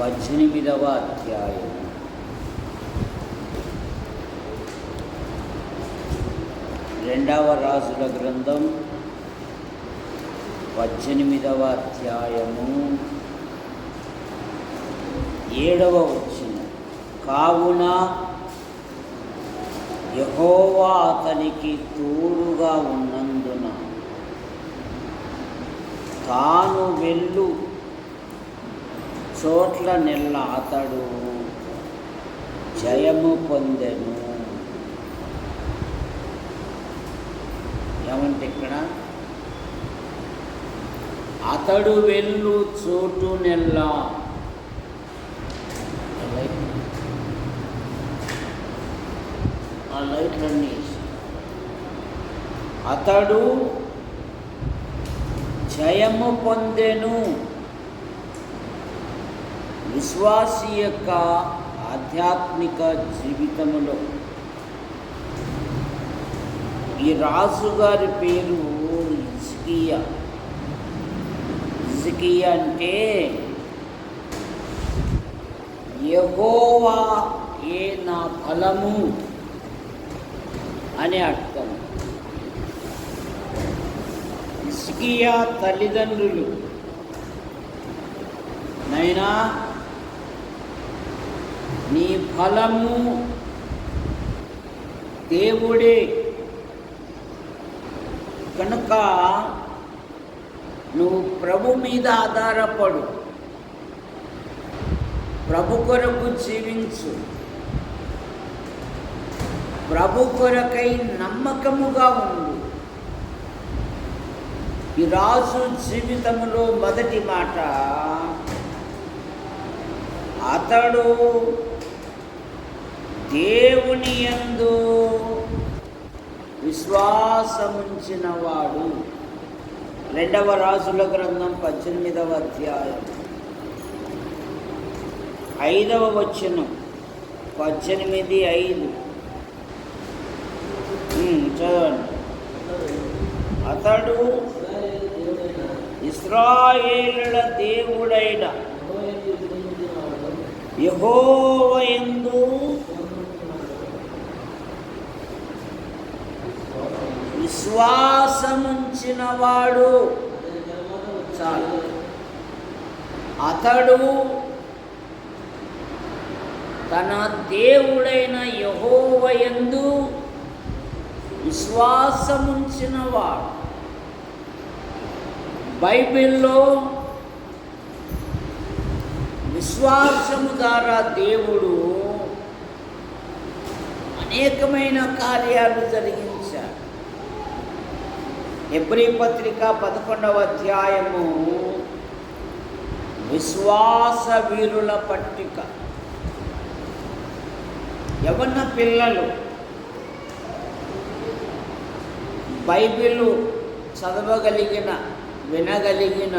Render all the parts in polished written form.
18వ అధ్యాయం. రెండవ రాజుల గ్రంథం 18వ అధ్యాయము 7వ వచనం. కావున యెహోవా అతనికి తోడుగా ఉన్నందున తాను వెళ్ళు చోట్ల నెల్ల అతడు జయము పొందెను. ఏమంటే ఇక్కడ అతడు వెళ్ళు చోటు నెల్ల, ఆ లైట్లన్నీ అతడు జయము పొందెను. విశ్వాసి యొక్క ఆధ్యాత్మిక జీవితంలో ఈ రాజుగారి పేరు హిజ్కియా. హిజ్కియా అంటే యెహోవా ఏ నా బలము అని అర్థం. హిజ్కియా తల్లిదండ్రులు, నైనా నీ బలము దేవుడే కనుక నువ్వు ప్రభు మీద ఆధారపడు, ప్రభు కొరకు జీవించు, ప్రభు కొరకై నమ్మకముగా ఉండు. ఈ రాజు జీవితంలో మొదటి మాట, అతడు దేవుని యందు విశ్వాసముంచినవాడు. రెండవ రాజుల గ్రంథం 18వ అధ్యాయం 5వ వచనం. 18:5 చదవండి. అతడు ఇశ్రాయేలుల దేవుడైన యెహోవా యందు విశ్వాసముంచినవాడు. చాలు. అతడు తన దేవుడైన యెహోవా యందు విశ్వాసముంచినవాడు. బైబిల్లో విశ్వాసము ద్వారా దేవుడు అనేకమైన కార్యాలు జరిగించాడు. హెబ్రీ పత్రిక 11వ అధ్యాయము విశ్వాస వీరుల పట్టిక. యవ్వన పిల్లలు బైబిలు చదవగలిగిన, వినగలిగిన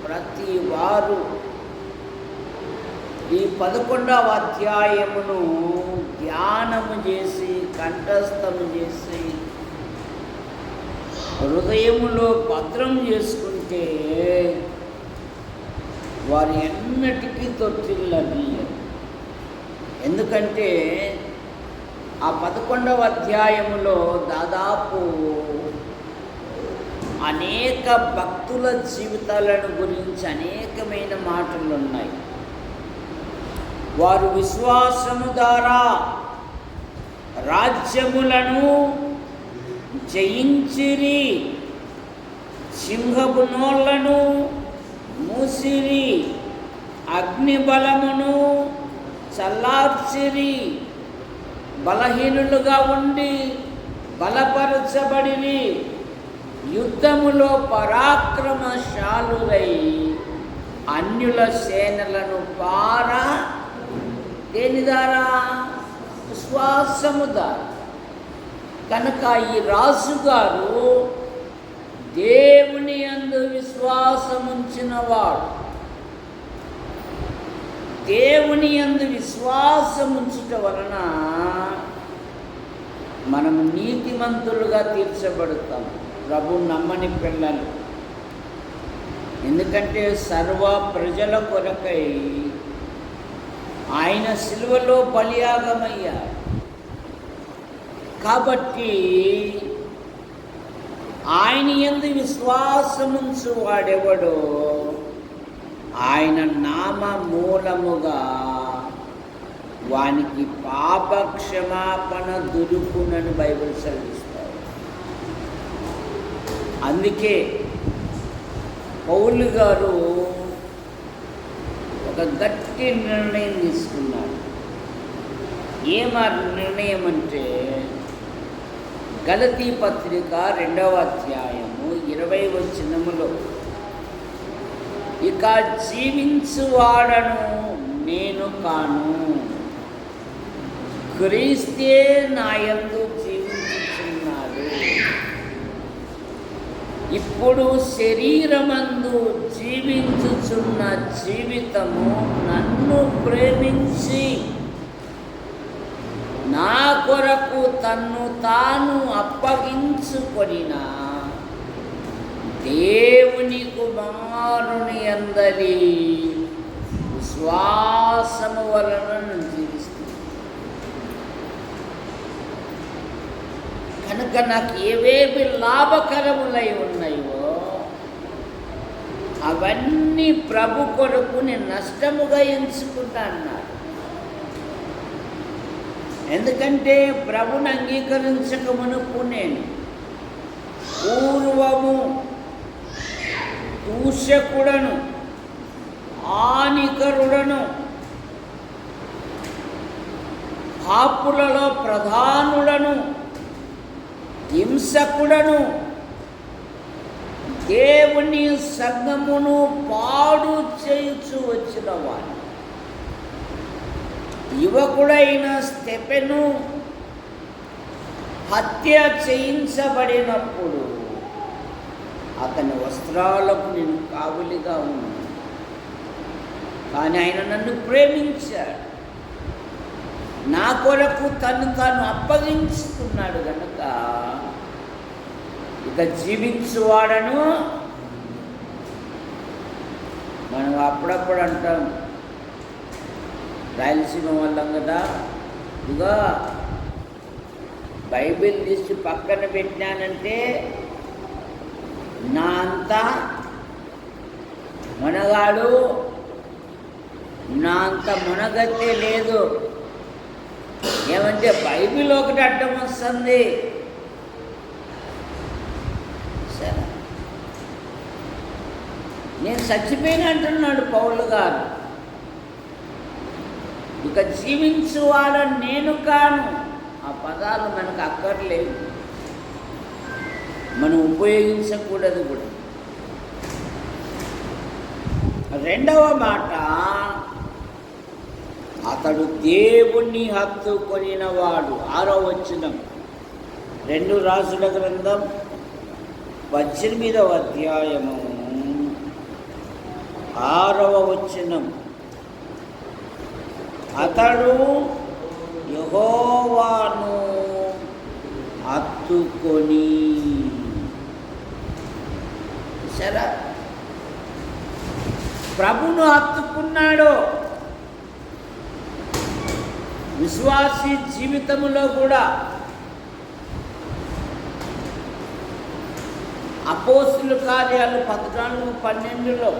ప్రతి వారు ఈ 11వ అధ్యాయమును ధ్యానము చేసి, కంఠస్థము చేసి, హృదయములో భద్రం చేసుకుంటే వారు ఎన్నటికీ తొట్టిల్లనియరు. ఎందుకంటే ఆ 11వ అధ్యాయములో దాదాపు అనేక భక్తుల జీవితాలను గురించి అనేకమైన మాటలు ఉన్నాయి. వారు విశ్వాసము ద్వారా రాజ్యములను జయించిరి, సింహపు నోళ్లను మూసిరి, అగ్నిబలమును చల్లార్చిరి, బలహీనులుగా ఉండి బలపరచబడిరి, యుద్ధములో పరాక్రమశాలురై అన్యుల సేనలను దేని ద్వారా? విశ్వాసము ద్వారా. కనుక ఈ రాజుగారు దేవుని యందు విశ్వాసముంచినవాడు. దేవుని యందు విశ్వాసముంచుట వలన మనము నీతిమంతులుగా తీర్చబడతాం. ప్రభు నమ్మని పిల్లలు. ఎందుకంటే సర్వ ప్రజల కొరకై ఆయన సిలువలో బలియాగమయ్యాడు. కాబట్టి ఆయన యందు విశ్వాసముంచు వాడెవడో ఆయన నామ మూలముగా వానికి పాప క్షమాపణ దొరుకునని బైబిల్ సెలవిస్తారు. అందుకే పౌలు గారు ఒక గట్టి నిర్ణయం తీసుకున్నాడు. ఏమా నిర్ణయం అంటే, గలతీ పత్రిక 2వ అధ్యాయము 20వ వచనములో, ఇక జీవించువాడను నేను కాను, క్రీస్తే నాయందు జీవించుచున్నాడు. ఇప్పుడు శరీరమందు జీవించుచున్న జీవితము నన్ను ప్రేమించి నా కొరకు తన్ను తాను అప్పగించుకొనిన దేవుని కుమారుని యందలి విశ్వాసము వలన జీవిస్తుంది. కనుక నాకు ఏవేవి లాభకరములై ఉన్నాయో అవన్నీ ప్రభు కొరకు నేను నష్టముగా ఎంచుకుంటా అన్నాడు. ఎందుకంటే ప్రభుని అంగీకరించక మునుపు నేను పూర్వము దూషకుడను, హానికరుడను, పాపులలో ప్రధానుడను, హింసకుడను, దేవుని సంఘమును పాడు చేయుచు వచ్చిన వాడు. యువకుడైన స్టెఫెను హత్య చేయించబడినప్పుడు అతని వస్త్రాలకు నేను కావలిగా ఉన్నాను. కానీ ఆయన నన్ను ప్రేమించాడు, నా కొరకు తను తాను అప్పగించుకున్నాడు. కనుక ఇక జీవించువాడను. మనం అప్పుడప్పుడు అంటాం, రాయలసీమ వాళ్ళం కదా, ఇదిగో బైబిల్ తీసి పక్కన పెట్టానంటే నా అంతా మునగాడు, నా అంత మునగతే లేదు. ఏమంటే బైబిల్ ఒకటి అడ్డం వస్తుంది. సరే, నేను చచ్చిపోయిన అంటున్నాడు పౌలు గారు. ఇక జీవించువాడని నేను కాను. ఆ పదాలు మనకు అక్కర్లేదు, మనం ఉపయోగించకూడదు కూడా. రెండవ మాట, అతడు దేవుణ్ణి హత్తుకొనినవాడు. 6వ వచనం, 2 రాజుల గ్రంథం 18వ అధ్యాయము 6వ వచనం, అతడు యెహోవాను హత్తుకొని. సరే, ప్రభును హత్తుకున్నాడు. విశ్వాసీ జీవితంలో కూడా అపోస్తుల కార్యాలు 14:12లో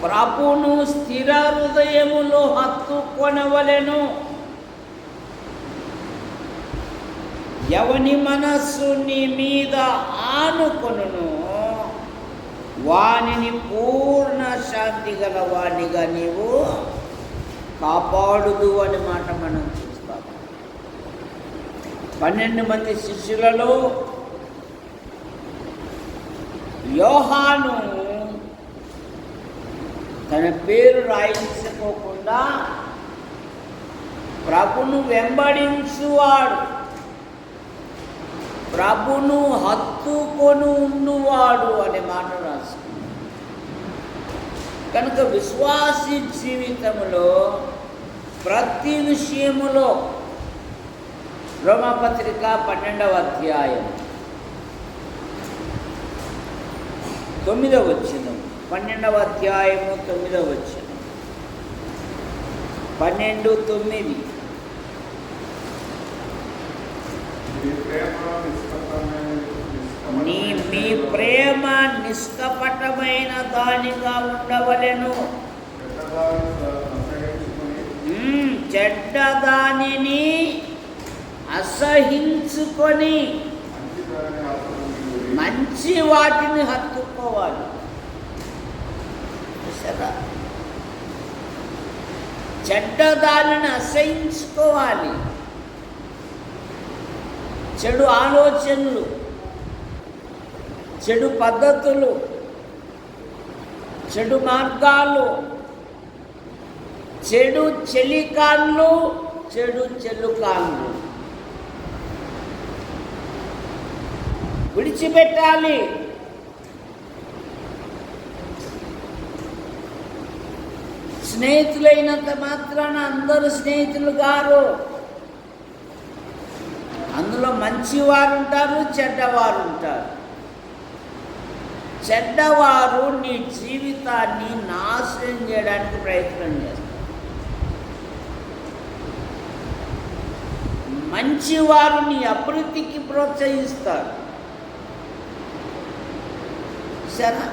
ప్రభును స్థిర హృదయములో హత్తుకొనవలెను, ఎవని మనస్సు నీ మీద ఆనుకొనును వానిని పూర్ణ శాంతి గల వానిగా నీవు కాపాడుదు అని మాట మనం చూస్తాం. 12 మంది శిష్యులలో యోహాను తన పేరు రాయించుకోకుండా ప్రభును వెంబడించువాడు, ప్రభును హత్తుకొని ఉండువాడు అనే మాట రాసుకుంది. కనుక విశ్వాసీ జీవితంలో ప్రతి విషయములో రోమాపత్రిక 12వ అధ్యాయం 9వ వచనం, 12వ అధ్యాయము 9వ వచనం, 12:9. మీ ప్రేమ నిష్కపటమైన దానిగా ఉండవలెను. చెడ్డ దానిని అసహించుకొని మంచి వాటిని హత్తుకోవాలి. చెడ్డ దానిని అసహించుకోవాలి. చెడు ఆలోచనలు, చెడు పద్ధతులు, చెడు మార్గాలు, చెడు చెలికాళ్ళు, చెడు చెలుకాళ్ళు విడిచిపెట్టాలి. స్నేహితులైనంత మాత్రాన అందరూ స్నేహితులు గారు. అందులో మంచివారు ఉంటారు, చెడ్డవారు ఉంటారు. చెడ్డవారు నీ జీవితాన్ని నాశనం చేయడానికి ప్రయత్నం చేస్తారు. మంచివారు నీ అభివృద్ధికి ప్రోత్సహిస్తారు. సరే,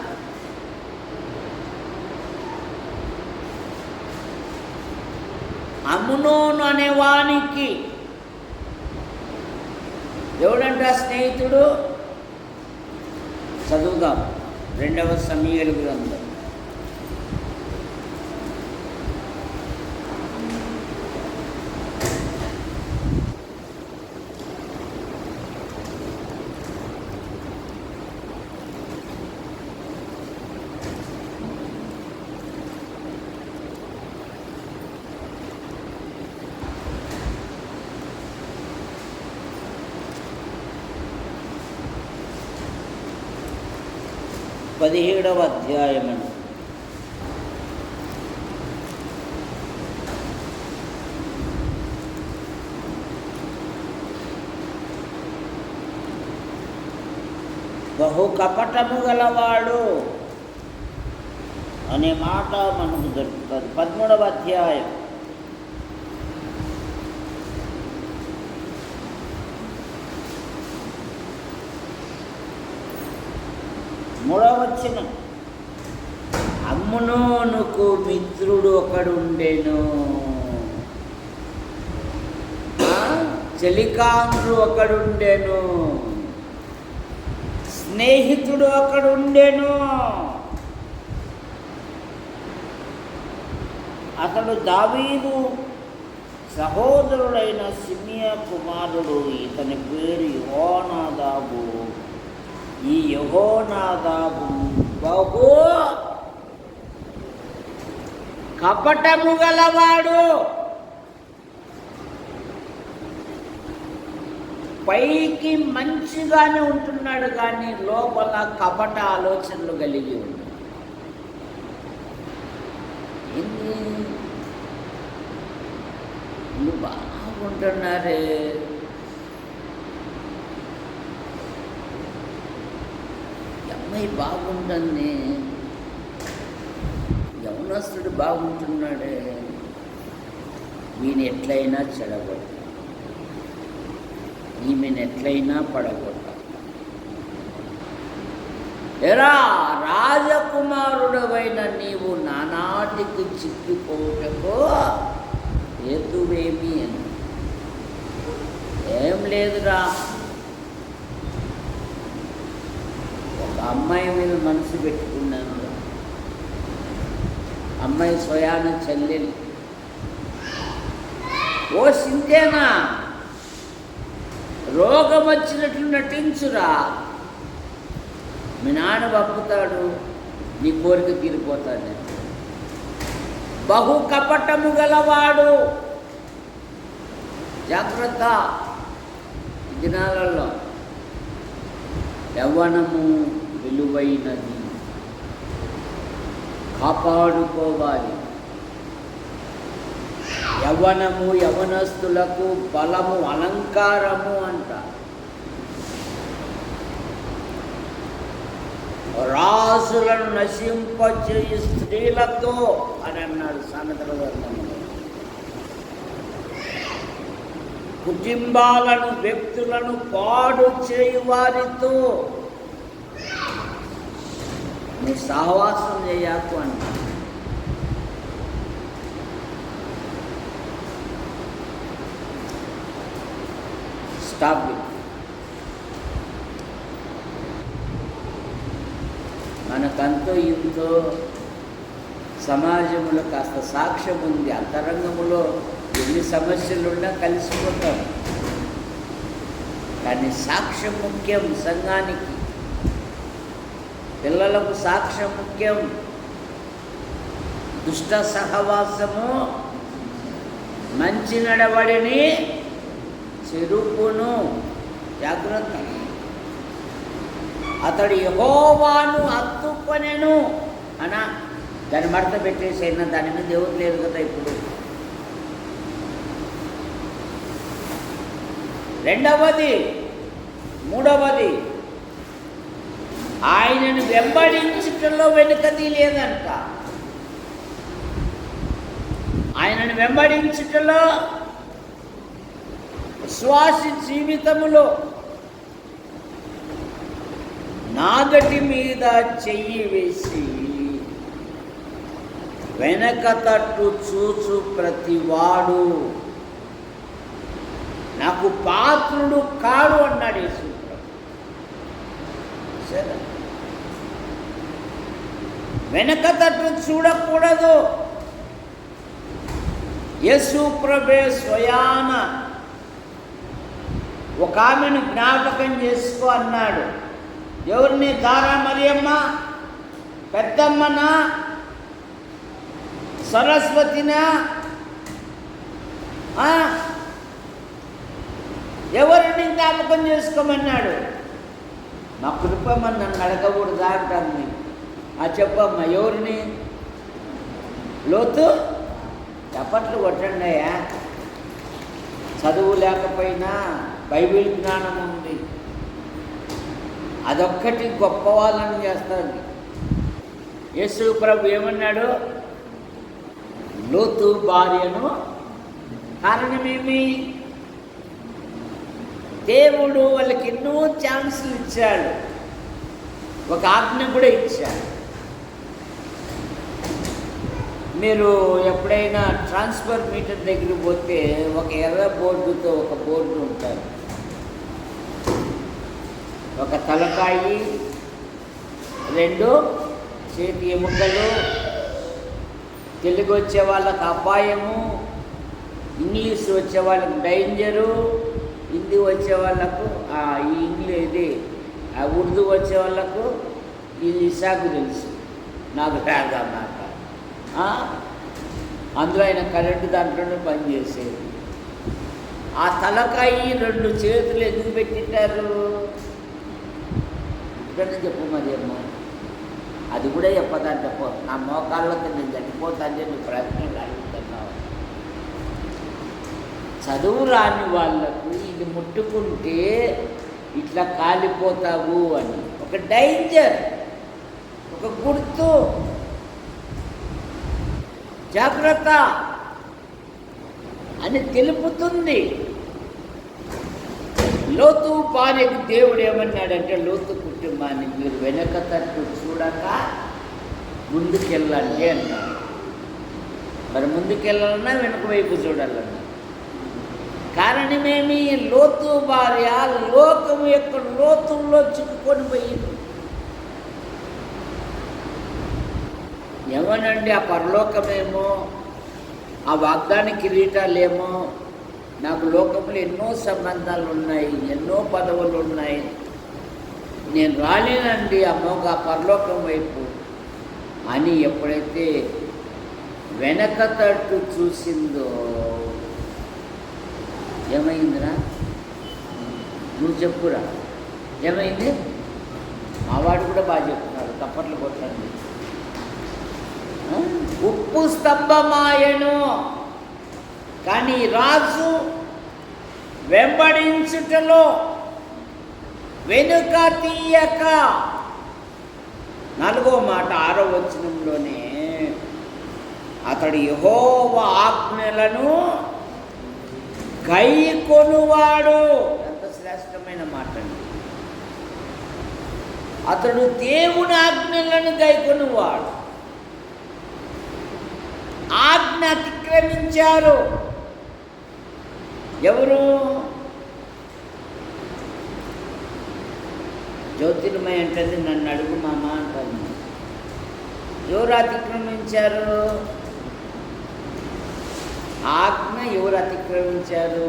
అమ్నోను అనేవానికి ఎవడంట స్నేహితుడు? చదువుదాం 2వ సమూయేలు గ్రంథం. పదిహేడవ అధ్యాయము. బహు కపటము గలవాడు అనే మాట మనకు దొరుకుతుంది. 13వ అధ్యాయం. మూడవ వచనం. అమ్నోనుకు మిత్రుడు ఒకడుండెను, చెలికాండ్రు ఒకడుండెను, స్నేహితుడు ఒకడుండెను. అతడు దావీదు సహోదరుడైన సిమియా కుమారుడు. ఇతని పేరు యెహోనాదాబు. ఈ యెహోనాదాబు బహు కపటము గలవాడు. పైకి మంచిగానే ఉంటున్నాడు, కానీ లోపల కపట ఆలోచనలు కలిగి ఉన్నాడు. ఏంది నువ్వు బాగుంటున్నారే, అమ్మాయి బాగుంటుంది, యవనస్తుడు బాగుంటున్నాడే, ఈయన ఎట్లయినా చెడగొట్ట, ఈమెను ఎట్లయినా పడగొట్ట. ఎరా రాజకుమారుడవైన నీవు నానాటికి చిక్కిపోటకు హేతువేమి అని. ఏం లేదురా, ఒక అమ్మాయి మీద మనసు పెట్టుకున్నాను. అమ్మాయి స్వయాన చెల్లెలు. ఓ సింతేనా, రోగం వచ్చినట్లు నటించురా, మీ నాన్న పంపుతాడు, నీ కోరిక తీరిపోతాడు. బహు కపటము గలవాడు. జాగ్రత్త. దినాలలో యవ్వనము విలువైనది, కాపాడుకోవాలి. యవ్వనము యవ్వనస్తులకు బలము, అలంకారము అంట. రాజులను నశింపచేయు స్త్రీలతో అని అన్నాడు సామెతల గ్రంథంలో. కుటుంబాలను, వ్యక్తులను పాడు చేయు వారితో నీ సహవాసం చేయకు అన్నాడు. Stop it. మనకంతో ఇంతో సమాజంలో కాస్త సాక్ష్యం ఉంది. అంతరంగంలో ఎన్ని సమస్యలున్నా కలిసిపోతాం. కానీ సాక్ష్యం ముఖ్యం. సంఘానికి, పిల్లలకు సాక్ష్యం ముఖ్యం. దుష్ట సహవాసము మంచి నడవడిని చెరుపును. జాగ్రత్త. అతడు యెహోవాను హత్తుకొనెను అనా, దాన్ని మడత పెట్టేసైనా దాని మీద దేవుడు లేదు కదా. ఇప్పుడు రెండవది, మూడవది, ఆయనను వెంబడించటంలో వెనుకది లేదంట. ఆయనను వెంబడించటంలో, విశ్వాస జీవితములో నాగటి మీద చెయ్యి వేసి వెనక తట్టు చూచు ప్రతివాడు నాకు పాత్రుడు కాడు అన్నాడు యేసు. సరే, వెనక తట్టు చూడకూడదు. యేసు ప్రభే స్వయాన ఒక ఆమెను జ్ఞాపకం చేసుకో అన్నాడు. ఎవరిని? దారా మరియమ్మ, పెద్దమ్మనా, సరస్వతినా? ఎవరిని జ్ఞాపకం చేసుకోమన్నాడు? మా కృపమ్మని నన్ను అడగకూడదా అంటాను. చెప్పమ్మా, ఎవరిని? లోతు. చప్పట్లు కొట్టండి అయ్యా. చదువు లేకపోయినా బైబిల్ జ్ఞానం ఉంది. అదొక్కటి గొప్ప వాళ్ళని చేస్తుంది. యేసు ప్రభు ఏమన్నాడు? లోతు భార్యను. కారణమేమి? దేవుడు వాళ్ళకి ఎన్నో ఛాన్సులు ఇచ్చాడు, ఒక ఆజ్ఞ కూడా ఇచ్చాడు. మీరు ఎప్పుడైనా ట్రాన్స్ఫర్ మీటర్ దగ్గరికి పోతే ఒక ఎర్ర బోర్డుతో ఒక బోర్డు ఉంటారు. ఒక తలకాయి, 2 చేతి ఎముకలు, తెలుగు వచ్చే వాళ్ళకు అపాయము, ఇంగ్లీష్ వచ్చే వాళ్ళకు డేంజరు, హిందీ వచ్చే వాళ్ళకు ఈ ఉర్దూ వచ్చే వాళ్ళకు ఇది ఇసాకు తెలుసు, నాకు రాదన్నమాట. అందులో ఆయన కరెంటు దాంట్లోనే పనిచేసేది. ఆ తలకాయి 2 చేతులు ఎందుకు పెట్టింటారు? ఇప్పుడన్నా చెప్పు మరి అమ్మ. అది కూడా చెప్పదని చెప్పు. నా మోకాళ్ళతో నేను చనిపోతానని నువ్వు ప్రశ్నలు అడుగుతున్నావు. చదువు రాని వాళ్ళకు ఇది ముట్టుకుంటే ఇట్లా కాలిపోతావు అని ఒక డేంజర్, ఒక గుర్తు. జాగ్రత్త అని తెలుపుతుంది. లోతు భార్యకు దేవుడు ఏమన్నాడంటే, లోతు కుటుంబాన్ని మీరు వెనక తట్టు చూడక ముందుకెళ్ళండి అన్నాడు. మరి ముందుకెళ్ళాలన్నా వెనుక వైపు చూడాలన్నా. కారణమేమి? లోతు భార్య లోకము యొక్క లోతుల్లో చిక్కుకొని పోయింది. ఏమోనండి, ఆ పరలోకమేమో, ఆ వాగ్దాన కిరీటాలేమో, నాకు లోకంలో ఎన్నో సంబంధాలు ఉన్నాయి, ఎన్నో పదవులు ఉన్నాయి, నేను రాలేనండి అమ్మోగ పరలోకం వైపు అని ఎప్పుడైతే వెనక తట్టు చూసిందో ఏమైందిరా? నువ్వు చెప్పురా, ఏమైంది? మావాడు కూడా బాగా చెప్తున్నాడు, తప్పట్లు కొట్టండి. ఉప్పు స్తంభమాయను. కానీ రాజు వెంబడించుటలో వెనుక తీయక, 4వ మాట 6వ వచనంలోనే, అతడు యెహోవా ఆజ్ఞలను గైకొనువాడు. ఎంత శ్రేష్టమైన మాట అండి. అతడు దేవుని ఆజ్ఞలను గైకొనువాడు. ఆజ్ఞ అతిక్రమించారు ఎవరు? జ్యోతిర్మయ అంటుంది, నన్ను అడుగు మామ అంటుంది. ఎవరు అతిక్రమించారు? ఆజ్ఞ ఎవరు అతిక్రమించారు?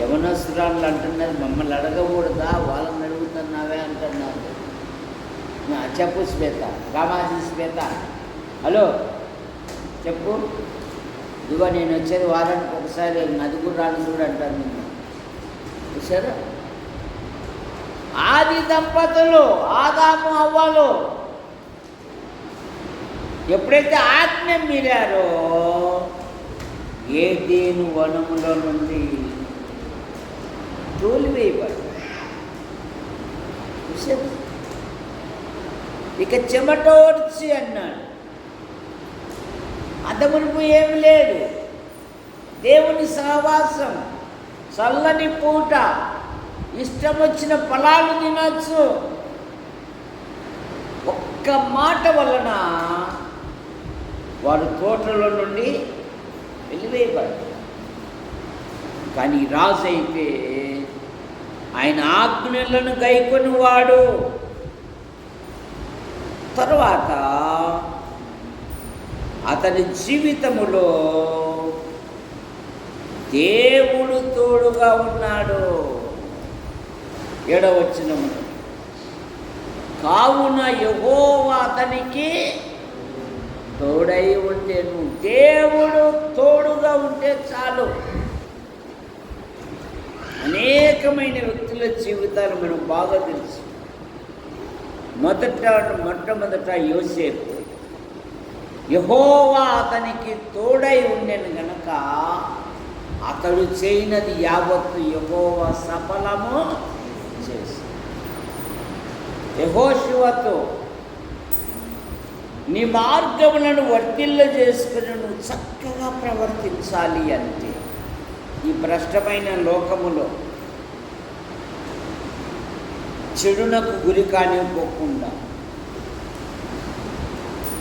యవనస్తురాళ్ళు అంటున్నారు, మమ్మల్ని అడగకూడదా, వాళ్ళని అడుగుతున్నావే అంటున్నారు. చెప్పు శ్వేత, రామాజీ శ్వేత, హలో చెప్పు. ఇదిగో నేను వచ్చేది వారానికి ఒకసారి, నలుగురు రాళ్ళు చూడు అంటాను నిన్ను. చూసారా? ఆది దంపతులు ఆదాము అవ్వలు ఎప్పుడైతే ఆజ్ఞ మీరారో ఏదెను వనములో నుండి తోలివేయబడ్డారు. చూసారు? ఇక చెమటోడ్చి అన్నాడు. అంతమునుపు ఏమి లేదు. దేవుని సహవాసం, చల్లని పూట, ఇష్టం వచ్చిన ఫలాలు తినచ్చు. ఒక్క మాట వలన వారు తోటలో నుండి వెలివేయబడ్డారు. కానీ రాజు అయితే ఆయన ఆజ్ఞలను గైకొనివాడు. తర్వాత అతని జీవితములో దేవుడు తోడుగా ఉన్నాడు. 7వ వచనము, కావున యెహోవా అతనికి తోడై ఉండెను. దేవుడు తోడుగా ఉంటే చాలు. అనేకమైన వ్యక్తుల జీవితాలు మనం బాగా తెలుసు. మొట్టమొదట యోసేపు, యెహోవా అతనికి తోడై ఉండెను గనక అతడు చేయనది యావత్తు యెహోవా సఫలము చేసి. యెహోషువతో, నీ మార్గములను వర్తిల్ల చేసుకుని నువ్వు చక్కగా ప్రవర్తించాలి అంటే, ఈ భ్రష్టమైన లోకములో చెడునకు గురి కానివ్వకుండా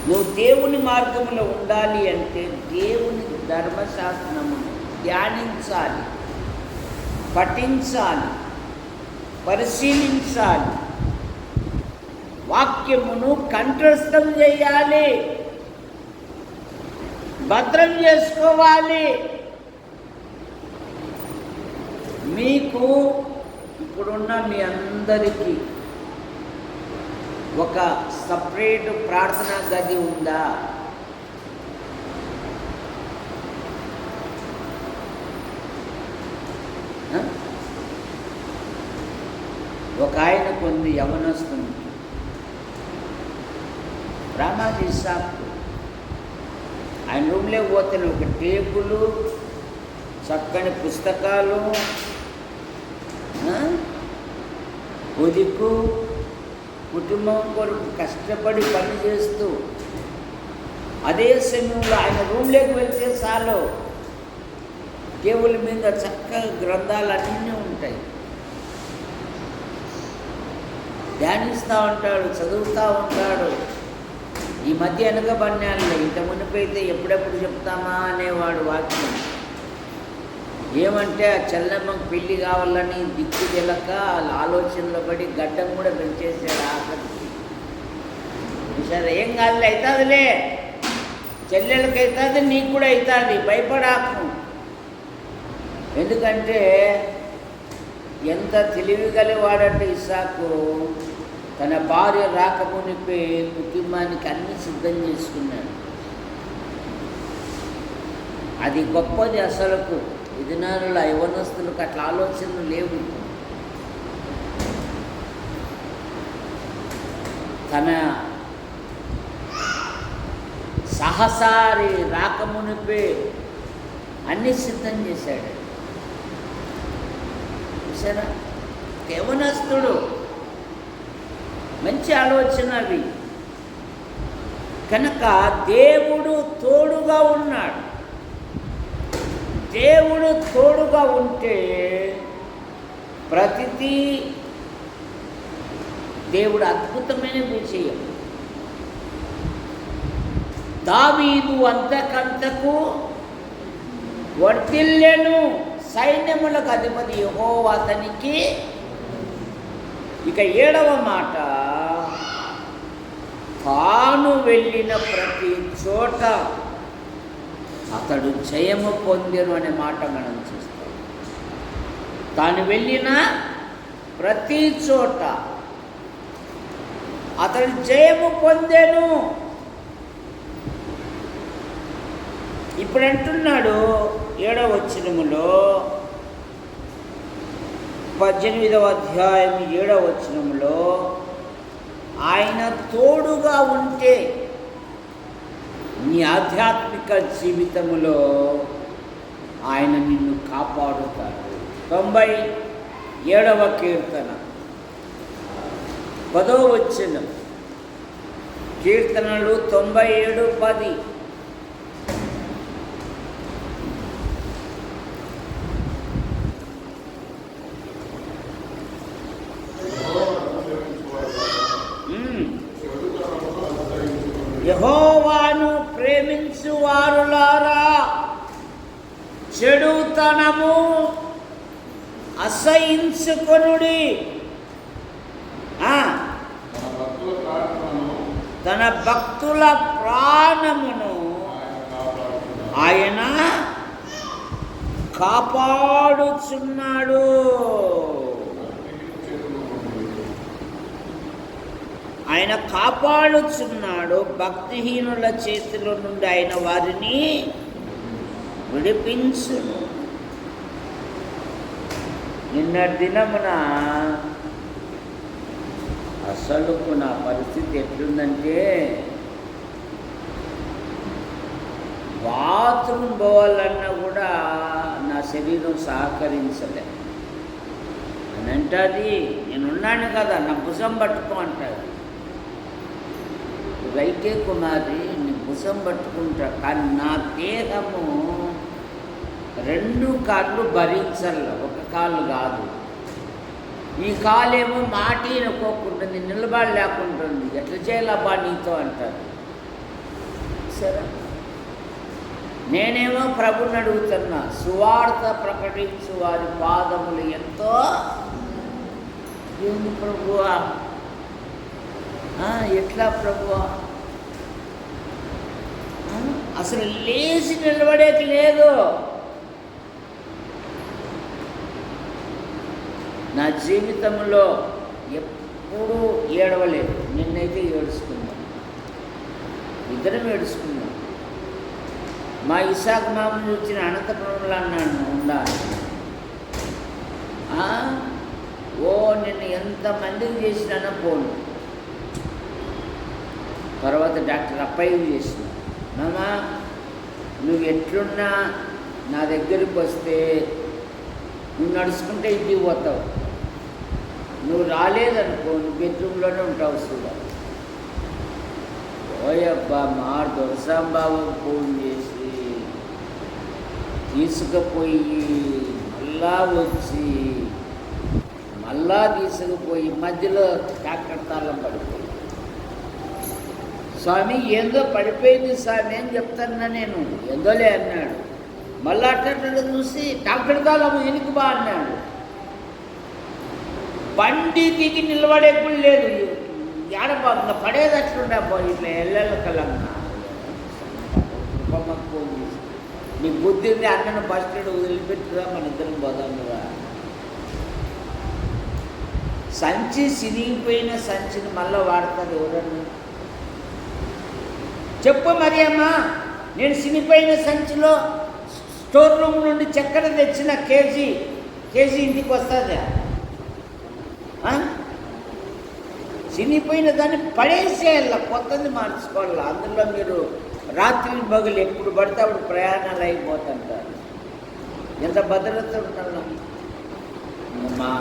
నువ్వు దేవుని మార్గంలో ఉండాలి అంటే దేవుని ధర్మశాస్త్రమును ధ్యానించాలి, పఠించాలి, పరిశీలించాలి, వాక్యమును కంఠస్థం చేయాలి, భద్రం చేసుకోవాలి. మీకు ఇప్పుడున్న మీ అందరికీ ఒక సపరేట్ ప్రార్థనా గది ఉందా? ఒక ఆయన కొన్ని యవనస్తుంది రామాజీ సాబ్, ఆయన రూమ్లో పోతే ఒక టేబుల్, చక్కని పుస్తకాలు, పొదుపు, కుటుంబం కొరకు కష్టపడి పని చేస్తూ, అదే సమయంలో ఆయన రూమ్లోకి వెళ్తే చాలు టేబుల్ మీద చక్కగా గ్రంథాలు అన్నీ ఉంటాయి. ధ్యానిస్తూ ఉంటాడు, చదువుతూ ఉంటాడు. ఈ మధ్య వెనకబడినాళ్ళే, ఇంత మునిపైతే ఎప్పుడెప్పుడు చెప్తామా అనేవాడు వాక్యం. ఏమంటే ఆ చెల్లెమ్మకు పెళ్ళి కావాలని దిక్కు తెలక ఆలోచనలో పడి గడ్డం కూడా పెంచేసాడు ఆఖరికి. సరే ఏం కాదులే, అవుతుందిలే, చెల్లెళ్ళకి అవుతుంది, నీకు కూడా అవుతుంది, భయపడాకు. ఎందుకంటే ఎంత తెలివి కలివాడంటే ఇస్సాకు తన భార్య రాకమునిపే కుటుంబానికి అన్నీ సిద్ధం చేసుకున్నాడు. అది గొప్పది. అసలుకు ఈ దినాలలో యవనస్తులకు అట్లా ఆలోచనలు లేవు. తన సహసారి రాకమునిపే అన్నీ సిద్ధం చేశాడు. చూసారా? యవనస్తుడు, మంచి ఆలోచన అవి. కనుక దేవుడు తోడుగా ఉన్నాడు. దేవుడు తోడుగా ఉంటే ప్రతిదీ దేవుడు అద్భుతమైన విషయం. దావీదు అంతకంతకు వర్ధిల్లెను, సైన్యములకు అధిపతి యెహోవా అతనికి. ఇక 7వ మాట, తాను వెళ్ళిన ప్రతి చోట అతడు జయము పొందెను అనే మాట మనం చూస్తాం. తాను వెళ్ళిన ప్రతి చోట అతడు జయము పొందెను. ఇప్పుడు అంటున్నాడు 7వ వచనములో, 18వ అధ్యాయం 7వ వచనములో, ఆయన తోడుగా ఉంటే నీ ఆధ్యాత్మిక జీవితములో ఆయన నిన్ను కాపాడుతాడు. 97వ కీర్తన 10వ వచనం, కీర్తనలు 97:10. యెహోవాను ప్రేమించు వారులారా, చెడుతనము అసహించుకొనుడి. తన భక్తుల ప్రాణమును ఆయన కాపాడుచున్నాడు. ఆయన కాపాడుచున్నాడు. భక్తిహీనుల చేతిలో నుండి ఆయన వారిని విడిపించును. నిన్న దినమున అసలు నా పరిస్థితి ఎట్లుందంటే, బాత్రూమ్ పోవాలన్నా కూడా నా శరీరం సహకరించలే. అని అంటుంది, నేనున్నాను కదా, నా భుజం పట్టుకో అంటాడు. రైటే కుమారి, నీ భుజం పట్టుకుంటా, కానీ నా దేహము 2 కాళ్ళు భరించాల, ఒక కాళ్ళు కాదు. ఈ కాలేమో మాట అనుకోకుంటుంది, నిలబడలేకుంటుంది. ఎట్లా చేయాలబ్బా నీతో అంటారు. సరే, నేనేమో ప్రభుని అడుగుతున్నా, సువార్త ప్రకటించు వారి పాదములు ఎంతో. ఏంది ప్రభువా, ఎట్లా ప్రభువా? అసలు లేచి నిలబడేకి లేదు. నా జీవితంలో ఎప్పుడూ ఏడవలేదు. నిన్నైతే ఏడుచుకున్నాను, ఇద్దరం ఏడుచుకున్నాం. మా ఇసాక్ మామని వచ్చిన అనంతపురంలో అన్నాను ఉండాలి. నిన్ను ఎంతమందికి చేసినా పోను. తర్వాత డాక్టర్ అప్పయ్య చేసిన, మామా నువ్వు ఎట్లున్నా నా దగ్గరికి వస్తే నువ్వు నడుచుకుంటే ఇంటికి పోతావు, నువ్వు రాలేదనుకో నువ్వు బెడ్రూమ్లోనే ఉంటావు. చూడాలి ఓయబ్బా, మా దొరసాంబాబు ఫోన్ చేసి తీసుకుపోయి మళ్ళా వచ్చి మళ్ళా తీసుకుపోయి మధ్యలో డాక్టర్ తాళం పడిపోయి, స్వామి ఏందో పడిపోయింది స్వామి అని చెప్తాన్నా నేను. ఏందోలే అన్నాడు. మళ్ళీ అట్లా చూసి డాక్టర్ తాళం ఎనికి బా అన్నాడు. బండి దిగి నిలబడే కూడా లేదు. ఏడబా పడేది అట్లుండే ఇట్లా ఎల్లెళ్ళ కలంగా ఫోన్ చేసి, నీ బుద్ధి ఉంది, అన్నను బస్ స్టాండ్ వదిలిపెట్టుదా, మన ఇద్దరం పోదాం కదా. సంచి సిరిగిపోయిన సంచిని మళ్ళీ వాడతారు ఎవరన్నా? చెప్పు మరి అమ్మా, నేను సినిపోయిన సంచిలో స్టోర్ రూమ్ నుండి చక్కెర తెచ్చిన కేజీ ఇంటికి వస్తుందా? చినిపోయిన దాన్ని పడేసేయాల, కొత్తది మార్చుకోవాలి. అందులో మీరు రాత్రి పగులు ఎప్పుడు పడితే అప్పుడు ప్రయాణాలు అయిపోతుంటారు. ఎంత భద్రత ఉండాలి. మా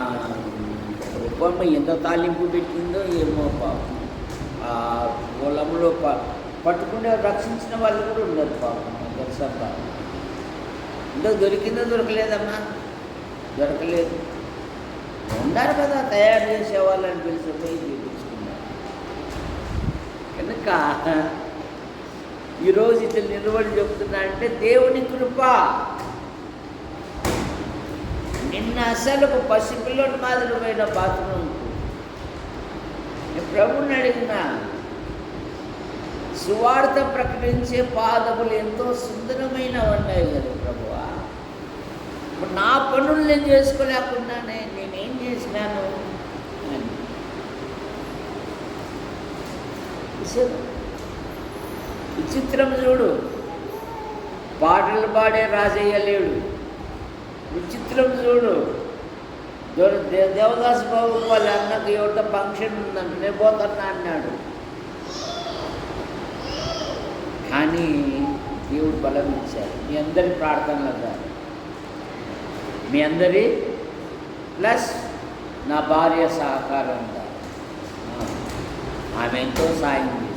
రూపమ్మ ఎంత తాలింపు పెట్టిందో ఏమో పాపం. ఆ పొలంలో పట్టుకునే రక్షించిన వాళ్ళు కూడా ఉండరు పాపం. తెలుసా? ఇంకా దొరికిందో దొరకలేదమ్మా, దొరకలేదు. ఉన్నారు కదా తయారు చేసేవాళ్ళని పిలిచిపోయి చూపించుకున్నారు. కనుక ఈరోజు ఇతను నిలబడి చెప్తున్నా అంటే దేవుని కృప. నిన్న అసలు ఒక పసిపిల్లడి మాదిరి పోయిన బాత్రూమ్కు నేను ప్రభుని అడిగిన, సువార్త ప్రకటించే పాదములు ఎంతో సుందరమైన ఉన్నాయి కదా ప్రభువా, ఇప్పుడు నా పనులు నేను చేసుకోలేకుండానే నేనేం చేసినాను అని. విచిత్రం చూడు, పాటలు పాడే రాజయ్య లేడు. విచిత్రం చూడు, దేవదాస్ బాబు వాళ్ళ అన్నకు ఎవరితో ఫంక్షన్ ఉందంట, నేను పోతున్నా అన్నాడు. కానీ దేవుడు బలం ఇచ్చారు. మీ అందరి ప్రార్థనల ద్వారా, మీ అందరి ప్లస్ నా భార్య సహకారం ద్వారా ఆమె ఎంతో సాయం చేసింది.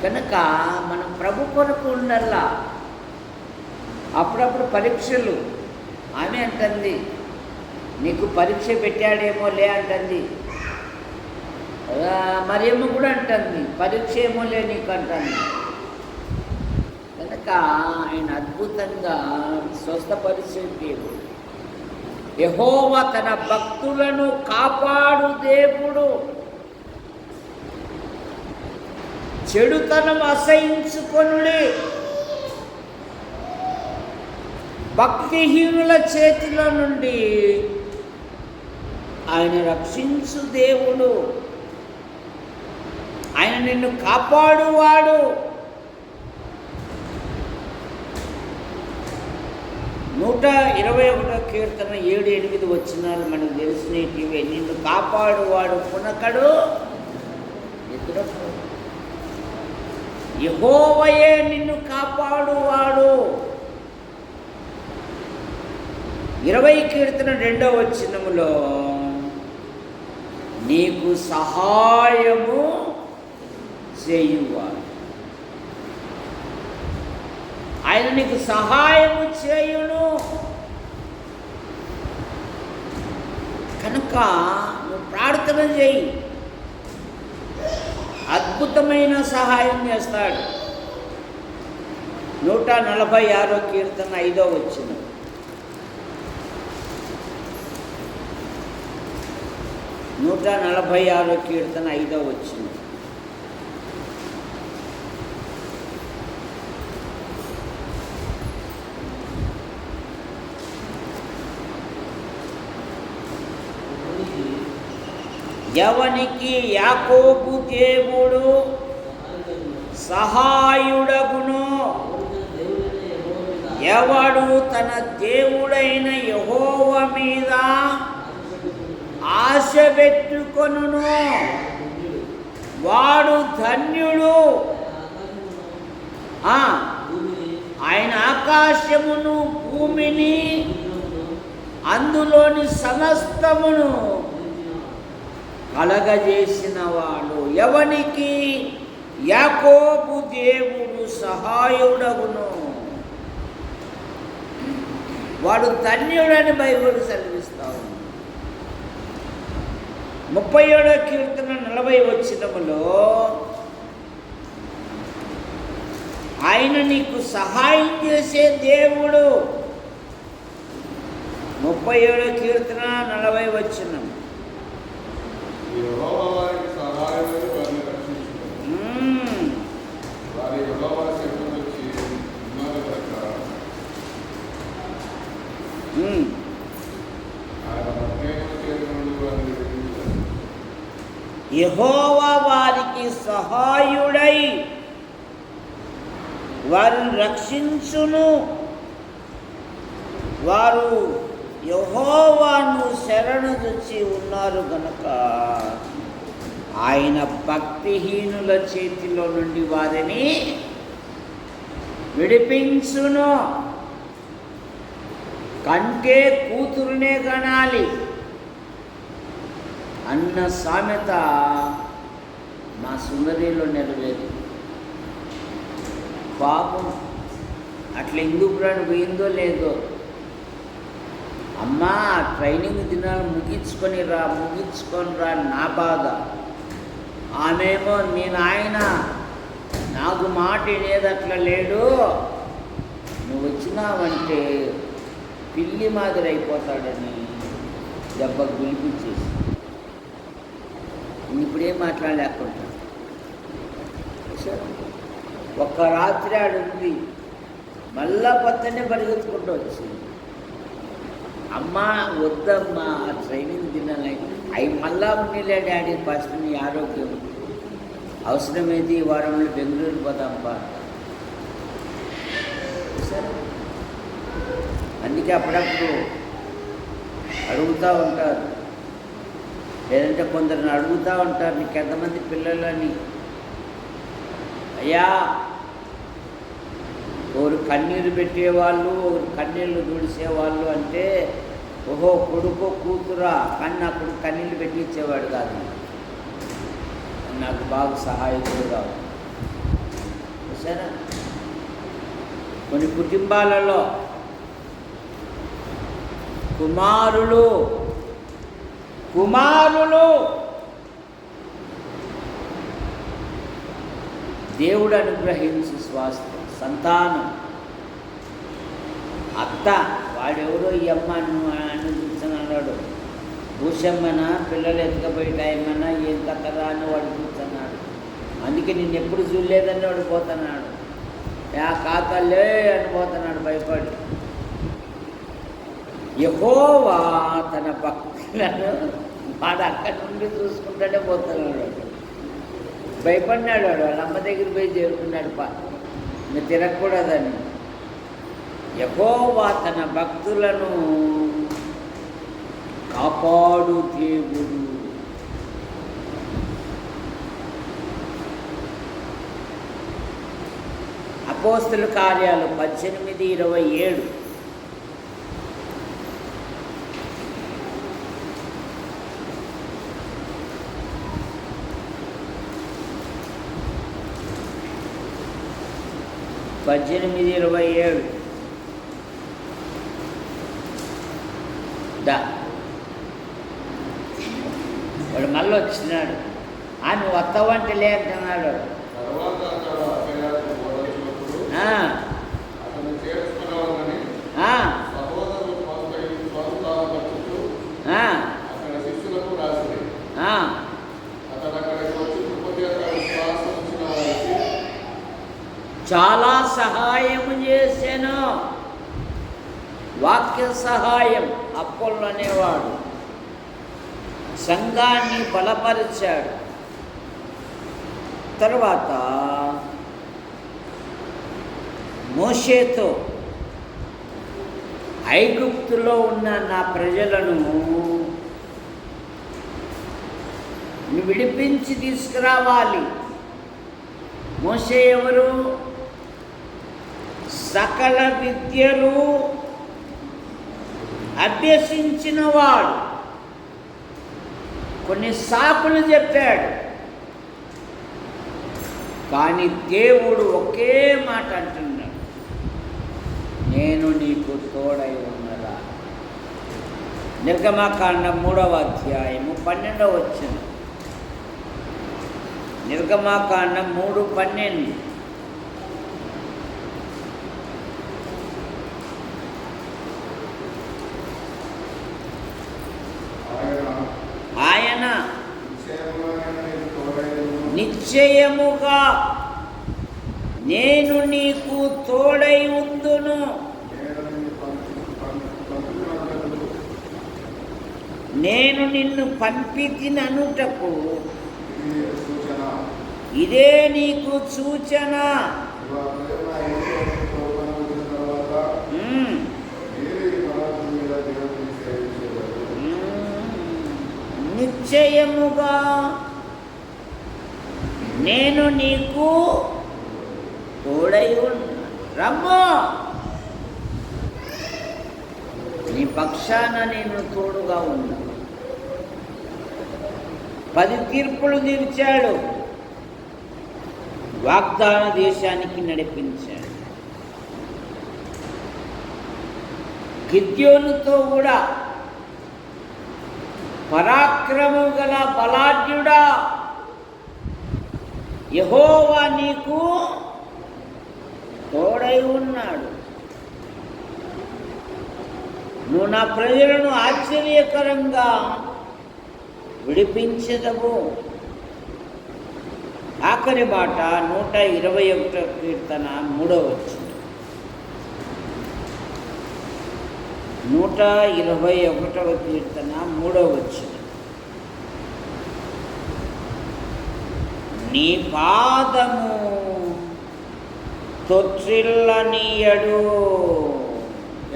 కనుక మనం ప్రభు కొరకు ఉండల్లా. అప్పుడప్పుడు పరీక్షలు, ఆమె అంటుంది నీకు పరీక్ష పెట్టాడేమో లే అంటుంది. మరియమ్మ కూడా అంటుంది పరీక్ష ఏమో లే నీకు అంటుంది. కనుక ఆయన అద్భుతంగా స్వస్థపరిచే దేవుడు. యెహోవా తన భక్తులను కాపాడు దేవుడు. చెడుతనం అసహించుకొనుడి. భక్తిహీనుల చేతిలో నుండి ఆయన రక్షించు దేవుడు. ఆయన నిన్ను కాపాడువాడు. 121 కీర్తన 7-8 వచనాలు మనకు తెలిసినటివే. నిన్ను కాపాడువాడు పునకడు నిద్రపో. యెహోవాయే నిన్ను కాపాడువాడు. 20 కీర్తన 2వ వచనములో నీకు సహాయము చేయువాడు. ఆయన నీకు సహాయము చేయును. కనుక నువ్వు ప్రార్థన చేయి, అద్భుతమైన సహాయం చేస్తాడు. 146 కీర్తన 5వ వచనం. 146 కీర్తన 5వ వచనం. ఎవనికి యాకోబు దేవుడు సహాయుడగును, ఎవడు తన దేవుడైన యెహోవా మీద ఆశ పెట్టుకొనును వాడు ధన్యుడు. ఆయన ఆకాశమును భూమిని అందులోని సమస్తమును కలగజేసిన వాడు. ఎవనికి యాకోబు దేవుడు సహాయుడగును వాడు ధన్యుడని బైబిల్ సెలవిస్తాడు. 37వ కీర్తన 40వ వచనములో ఆయన నీకు సహాయం చేసే దేవుడు. 37వ కీర్తన 40వ వచనం. యెహోవా వారికి సహాయుడై వారిని రక్షించును. వారు యెహోవాను శరణుజొచ్చి ఉన్నారు గనుక ఆయన భక్తిహీనుల చేతిలో నుండి వారిని విడిపించును. కంటే కూతురునే కనాలి అన్న సామెత మా సుందరిలో నెరవేరు. పాపం అట్లా హిందూపురాన్ని పోయిందో లేదో, అమ్మా ట్రైనింగ్ దినాలు ముగించుకొని రా నా బాధ. ఆమెమో నేను ఆయన నాకు మాట వినేది అట్లా లేడు, నువ్వు వచ్చినావంటే పిల్లి మాదిరి అయిపోతాడని దెబ్బకు పిలిపించేసి ఇప్పుడేం మాట్లాడలేకుండా ఒక్క రాత్రి ఆడుంది, మళ్ళా పొద్దున్నే పరిగెత్తుకుంటూ వచ్చింది. అమ్మా వద్దమ్మా ఆ ట్రైనింగ్ తినాలి, అవి మళ్ళా ఉండేలే డాడీ ఫస్ట్ నీ ఆరోగ్యం అవసరమైతే ఈ వారంలో బెంగళూరు పోదాంపా. సరే, అందుకే అప్పుడప్పుడు అడుగుతూ ఉంటారు, లేదంటే కొందరిని అడుగుతూ ఉంటారు, నీకు ఎంతమంది పిల్లలని. అయ్యా, ఒకరు కన్నీరు పెట్టేవాళ్ళు, ఒకరు కన్నీళ్ళు తుడిసేవాళ్ళు అంటే ఓహో కొడుకో కూతురా, కానీ నా కొడుకు కన్నీళ్ళు పెట్టించేవాడు కాదు, నాకు బాగా సహాయకుడుగా. సరే, కొన్ని కుటుంబాలలో కుమారులు దేవుడు అనుగ్రహించి సంతానం. అత్త వాడెవరో ఈ అమ్మ అని కూర్చున్నాడు, భూషమ్మన పిల్లలు ఎత్తుకపోయి టైమన్నా ఏం కథరా అని వాడు కూర్చున్నాడు. అందుకే నిన్ను ఎప్పుడు చూడలేదని వాడు పోతున్నాడు, ఆ కాకలే అని పోతున్నాడు భయపడి. యెహోవా తన భక్తులను వాడు అక్కడి నుండి చూసుకుంటూనే పోతున్నాడు. భయపడినాడు వాడు, వాళ్ళ అమ్మ దగ్గర పోయి చేరుకున్నాడు, ఇంకా తిరగకూడదని. యెహోవా తన భక్తులను కాపాడు దేవుడు. అపోస్తలుల కార్యాలు 18:27. వాడు మళ్ళీ వచ్చినాడు, నువ్వు వస్తావంటే లేదంటున్నాడు. చాలా సహాయము చేశాను, వాక్య సహాయం. అపోల్లో అనేవాడు సంఘాన్ని బలపరిచాడు. తర్వాత మోషేతో ఐగుప్తులో ఉన్న నా ప్రజలను నువ్వు విడిపించి తీసుకురావాలి. మోషే ఎవరు? సకల విద్యలు అభ్యసించినవాడు. కొన్ని సాకులు చెప్పాడు, కానీ దేవుడు ఒకే మాట అంటున్నాడు, నేను నీకు తోడై ఉన్నదా. నిర్గమాకాండం 3వ అధ్యాయము 12వ వచనం. నిర్గమాకాండం 3:12. ఆయన నిశ్చయముగా నేను నీకు తోడై ఉందును, నేను నిన్ను పంపితిననుటకు ఇదే నీకు సూచన. నిశ్చయముగా నేను నీకు తోడై ఉన్నా, రమ్మో, నీ పక్షాన నేను తోడుగా ఉన్నా. 10 తీర్పులు తీర్చాడు, వాగ్దాన దేశానికి నడిపించాడు. గిద్యోనుతో కూడా పరాక్రమము గల బలాఢ్యుడా, యెహోవా నీకు తోడై ఉన్నాడు, నువ్వు నా ప్రజలను ఆశ్చర్యకరంగా విడిపించదవు. ఆఖరి మాట 121 కీర్తన 3వ వచనం. 121వ కీర్తన 3వ వచనం. నీ పాదము తొట్టిల్లనీయడు.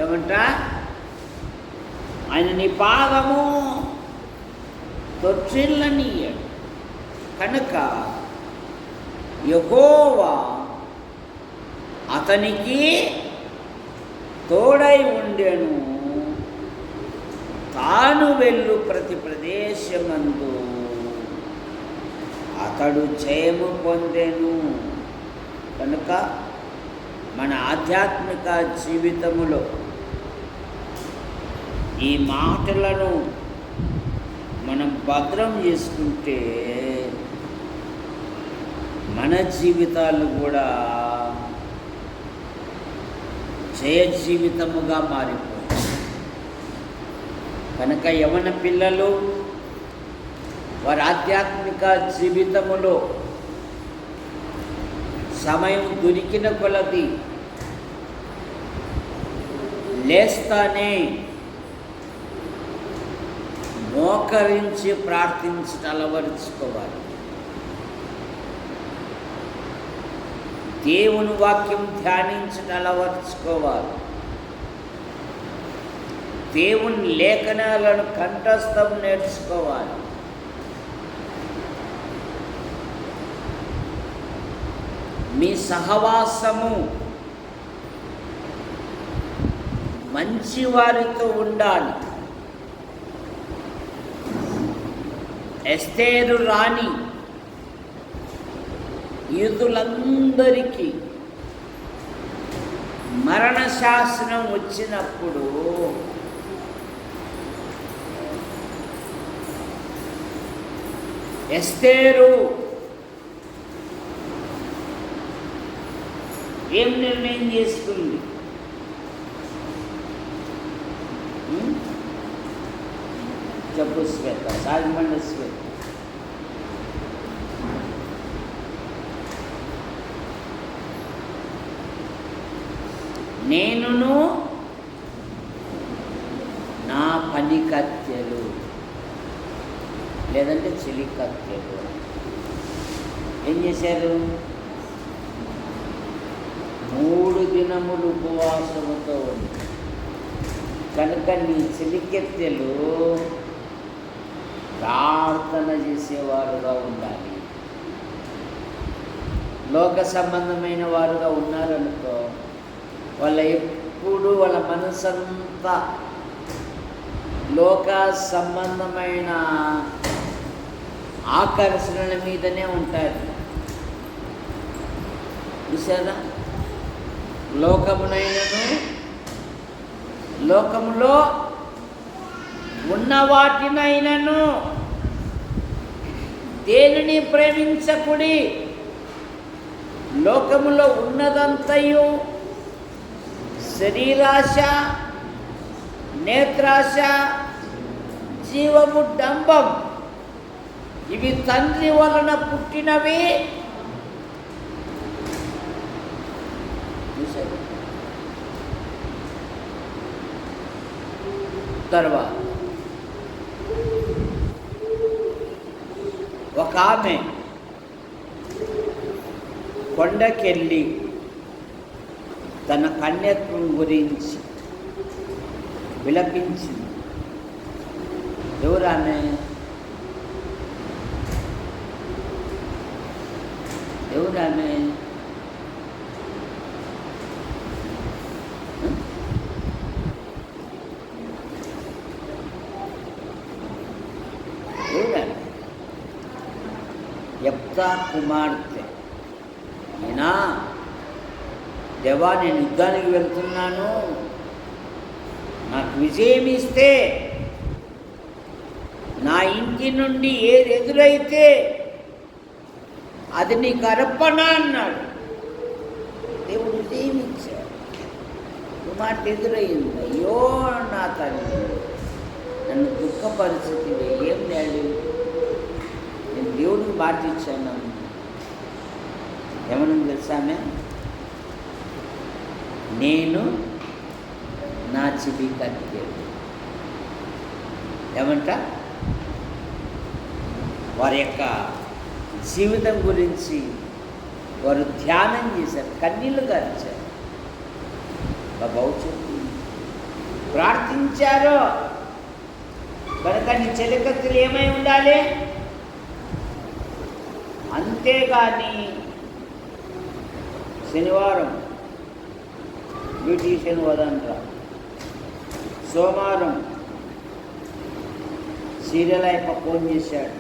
ఏమంట? ఆయన నీ పాదము తొట్టిల్లనీయడు. కనుక యెహోవా అతనికి తోడై ఉండెను, తాను వెళ్ళు ప్రతి ప్రదేశమందు అతడు జయము పొందెను. కనుక మన ఆధ్యాత్మిక జీవితములో ఈ మాటలను మనం భద్రం చేసుకుంటే మన జీవితాలు కూడా జయ జీవితముగా మారిపోతాయి. కనుక యవన పిల్లలు వారి ఆధ్యాత్మిక జీవితములో సమయం దొరికిన కొలది లేస్తానే మోకరించి ప్రార్థించడం అలవరుచుకోవాలి. దేవుని వాక్యం ధ్యానించడం అలవరుచుకోవాలి. దేవుని లేఖనాలను కంఠస్థం నేర్చుకోవాలి. మీ సహవాసము మంచి వారితో ఉండాలి. ఎస్తేరు రాణి యూదులందరికీ మరణ శాసనం వచ్చినప్పుడు ఎస్తేరు ఏం నిర్ణయం చేసుకుంది? చెప్పు శ్వేత, సాగమండ శ్వేత. నేనును నా పని కత్తెలు, లేదంటే చెలి కత్తెలు ఏం చేశారు? 3 దినములు ఉపవాసముతో ఉంది. కనుక నీ చెలికెత్తెలు ప్రార్థన చేసేవారుగా ఉండాలి. లోక సంబంధమైన వారుగా ఉన్నారనుకో, ఎప్పుడు వాళ్ళ మనసంతా లోక సంబంధమైన ఆకర్షణల మీదనే ఉంటారు. చూసారా? లోకములో ఉన్న వాటినైనను దేనిని ప్రేమించకుడి. లోకములో ఉన్నదంతయు శరీరాశ, నేత్రాశ, జీవము డంబం, ఇవి తండ్రి వలన పుట్టినవి. తర్వాత ఒక ఆమె కొండకెళ్ళి తన కన్యత్వం గురించి విలపించింది. ఎవరామె? యెఫ్తా కుమార్తె. అయినా దేవా, నేను యుద్ధానికి వెళ్తున్నాను, నాకు విజయం ఇస్తే, నా ఇంటి నుండి ఏది ఎదురైతే అది నీకు అర్పణ అన్నాడు. దేవుడు విజయం ఇచ్చాడు. మాట ఎదురయ్యింది. అయ్యో నా తల్లి, నన్ను దుఃఖపరిస్థితి ఏం లేదు, నేను దేవుడికి మాట ఇచ్చాను. ఏమన్నా తెలుసామే, నేను నా చెవి కట్టేది. ఏమంట, వారి యొక్క జీవితం గురించి వారు ధ్యానం చేశారు, కన్నీళ్ళు గార్చారు, భవిష్యత్తు ప్రార్థించారు. కనుక నీ చెలికత్తులు ఏమై ఉండాలి? అంతేగాని శనివారం బ్యూటీషియన్ వదండ్రా, సోమవారం సీరియల్ అయిప ఫోన్ చేశాడు,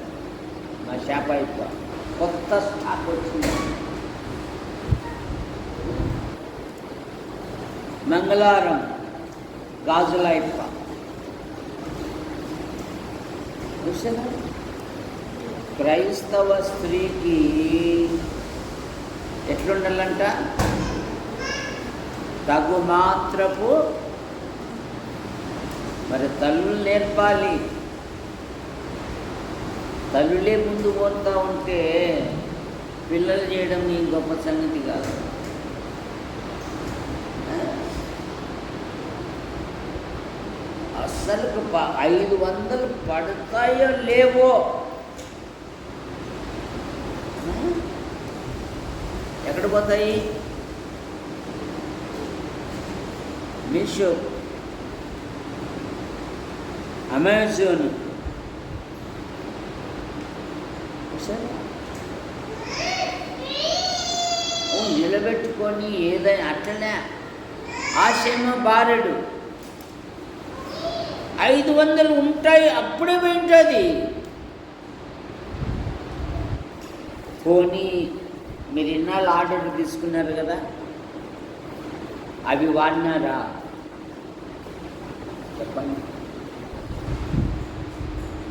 మా షాప్ అయిప కొత్త స్టాక్ వచ్చింది. మంగళవారం గాజుల అయిప. క్రైస్తవ స్త్రీకి ఎట్లుండాలంట? తగు మాత్రపు, మరి తల్లులు నేర్పాలి. తల్లులే ముందు పోతూ ఉంటే పిల్లలు చేయడం నీ గొప్ప సంగతి కాదు. అస్సలు 500 పడతాయో లేవో, ఎక్కడ పోతాయి? మీషో, అమెజాన్, నిలబెట్టుకొని ఏదైనా అట్లనే ఆశేమో బారెడు 500 ఉంటాయి, అప్పుడే వింటుంది. పోనీ మీరు ఇన్నాళ్ళు ఆర్డర్ తీసుకున్నారు కదా, అవి వాడినారా చెప్పండి.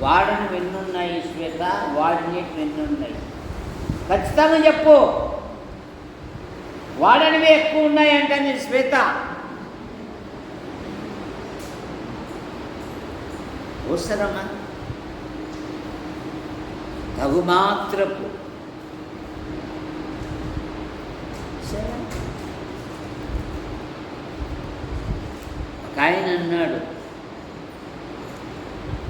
వాడని ఎన్నున్నాయి శ్వేత? వాడినవి ఎన్నున్నాయి? ఖచ్చితంగా చెప్పు. వాడనివి ఎక్కువ ఉన్నాయంటే శ్వేత. అవసరమా? తగు మాత్రపు. ఆయన అన్నాడు,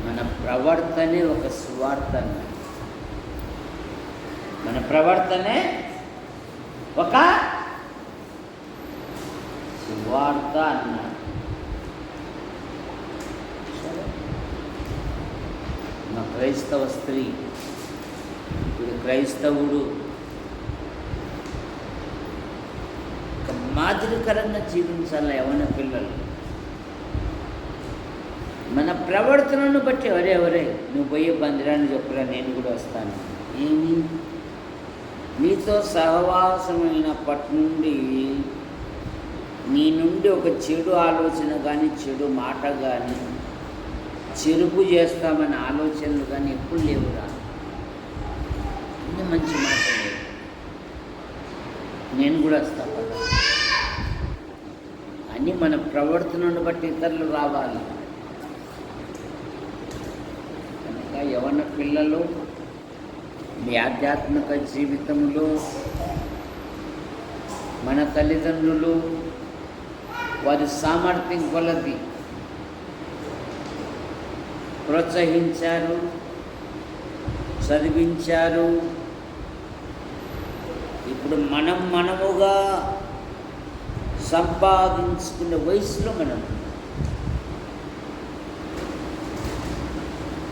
మన ప్రవర్తనే ఒక సువార్త అన్నాడు. మన ప్రవర్తనే ఒక సువార్త అన్నాడు. మా క్రైస్తవ స్త్రీ, ఇప్పుడు క్రైస్తవుడు ఒక మాదిరికరంగా జీవించాలి. యవ్వన పిల్లలు మన ప్రవర్తనను బట్టి ఎవరే నువ్వు పోయే బందిరాన్ని చెప్పురా, నేను కూడా వస్తాను. ఏమి? నీతో సహవాసమైనప్పటి నుండి నీ నుండి ఒక చెడు ఆలోచన కానీ, చెడు మాట కానీ, చెరుపు చేస్తామనే ఆలోచనలు కానీ ఎప్పుడు లేవురా. అన్నీ మంచి మాట లేవు. నేను కూడా వస్తా కదా అని మన ప్రవర్తనను బట్టి ఇతరులు రావాలి. కనుక యవ్వన పిల్లలు మీ ఆధ్యాత్మిక జీవితంలో మన తల్లిదండ్రులు వారి సామర్థ్యం కొలది ప్రోత్సహించారు, చదివించారు. ఇప్పుడు మనముగా సంపాదించుకునే వయసులో మనం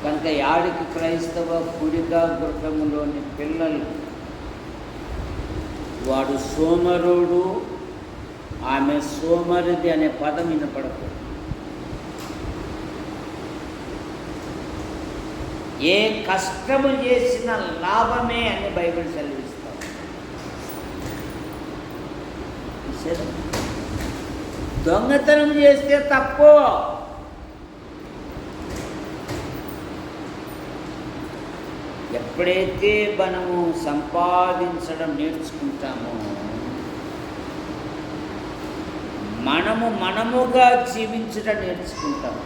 కనుక యాడికి క్రైస్తవ కుడిగా గృహములోని పిల్లలు, వాడు సోమరుడు, ఆమె సోమరిది అనే పదం వినపడకూడదు. ఏ కష్టము చేసిన లాభమే అని బైబిల్ సెలవిస్తాం. దొంగతనం చేస్తే తప్పు, ఎప్పుడైతే మనము సంపాదించడం నేర్చుకుంటామో మనముగా జీవించడం నేర్చుకుంటాం.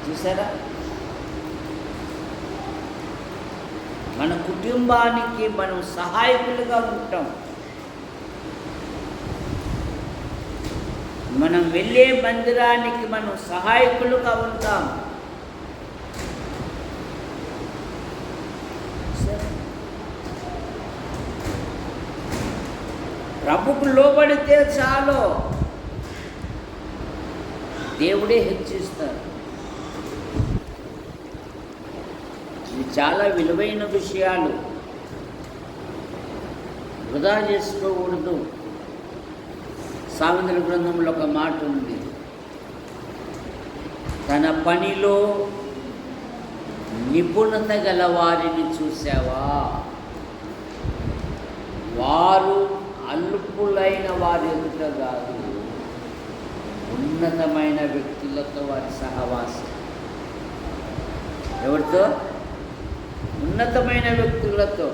చూసారా, మన కుటుంబానికి మనం సహాయకులుగా ఉంటాం. మనం వెళ్ళే మందిరానికి మనం సహాయకులుగా ఉంటాం. ప్రభుకు లోబడితే చాలు, దేవుడే హెచ్చిస్తాడు. ఇది చాలా విలువైన విషయాలు, వృధా చేసుకోకూడదు. సామెతల గ్రంథంలో ఒక మాట ఉంది, తన పనిలో నిపుణత గల వారిని చూసావా, వారు అల్పులైన వారి ఎదుట కాదు, ఉన్నతమైన వ్యక్తులతో వారి సహవాసం. ఎవరితో? ఉన్నతమైన వ్యక్తులతో.